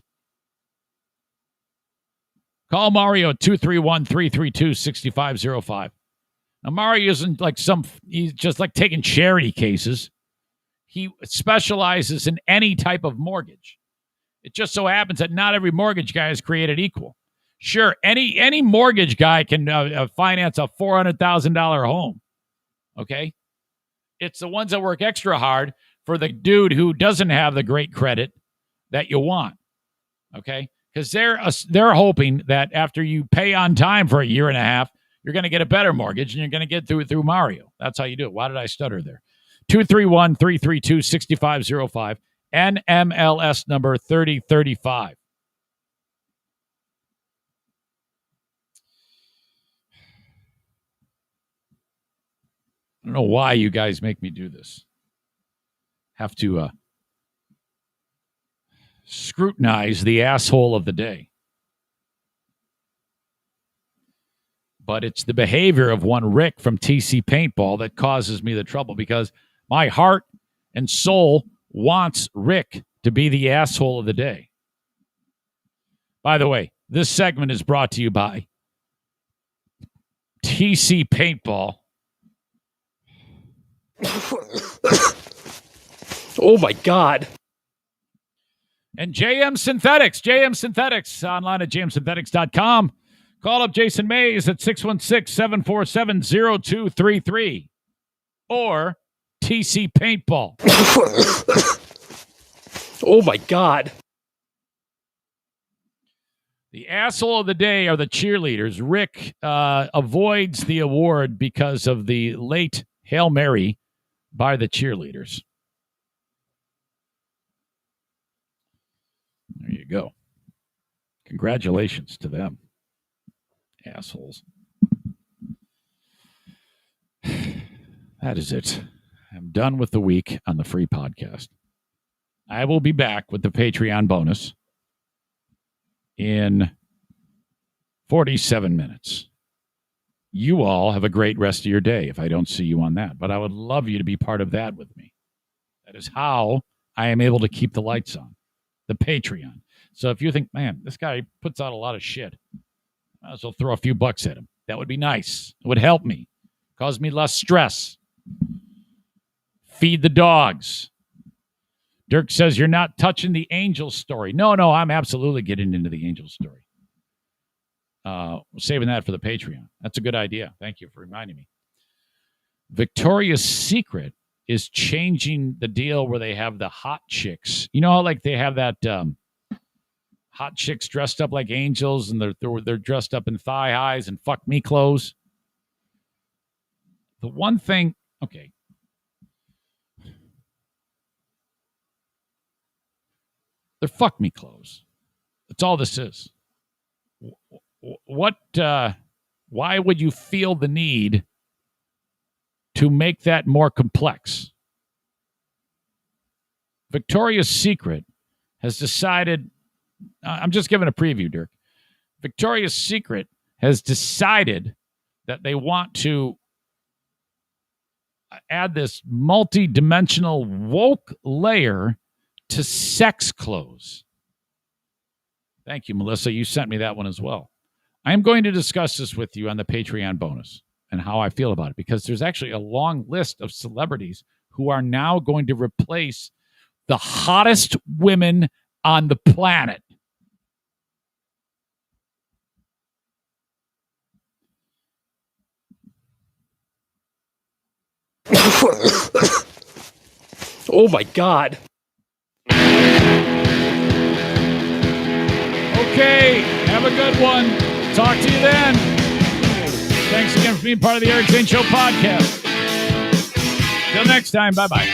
Call Mario at 231-332-6505. Now, Mario isn't he's just like taking charity cases. He specializes in any type of mortgage. It just so happens that not every mortgage guy is created equal. Sure, any mortgage guy can finance a $400,000 home. Okay? It's the ones that work extra hard for the dude who doesn't have the great credit that you want. Okay? Because they're hoping that after you pay on time for a year and a half, you're going to get a better mortgage and you're going to get through Mario. That's how you do it. Why did I stutter there? 231-332-6505. NMLS number 3035. I don't know why you guys make me do this. Have to scrutinize the asshole of the day. But it's the behavior of one Rick from TC Paintball that causes me the trouble because my heart and soul wants Rick to be the asshole of the day. By the way, this segment is brought to you by TC Paintball. Oh, my God. And JM Synthetics. JM Synthetics, online at jmsynthetics.com. Call up Jason Mays at 616-747-0233. Or TC Paintball. Oh, my God. The asshole of the day are the cheerleaders. Rick avoids the award because of the late Hail Mary by the cheerleaders. There you go. Congratulations to them. Assholes. That is it. I'm done with the week on the free podcast. I will be back with the Patreon bonus in 47 minutes. You all have a great rest of your day if I don't see you on that. But I would love you to be part of that with me. That is how I am able to keep the lights on. The Patreon. So if you think, man, this guy puts out a lot of shit, I might as well throw a few bucks at him. That would be nice. It would help me. Cause me less stress. Feed the dogs. Dirk says you're not touching the Angels story. No, I'm absolutely getting into the Angels story. Saving that for the Patreon. That's a good idea. Thank you for reminding me. Victoria's Secret is changing the deal where they have the hot chicks. You know how like they have that hot chicks dressed up like angels, and they're dressed up in thigh highs and fuck me clothes. The one thing, okay. They're fuck me clothes. That's all this is. Why would you feel the need to make that more complex? Victoria's Secret has decided, I'm just giving a preview, Dirk. Victoria's Secret has decided that they want to add this multi-dimensional woke layer to sex clothes. Thank you, Melissa. You sent me that one as well. I am going to discuss this with you on the Patreon bonus and how I feel about it, because there's actually a long list of celebrities who are now going to replace the hottest women on the planet. Oh my God. Okay, have a good one. Talk to you then. Thanks again for being part of the Eric Zane Show podcast. Till next time, bye-bye.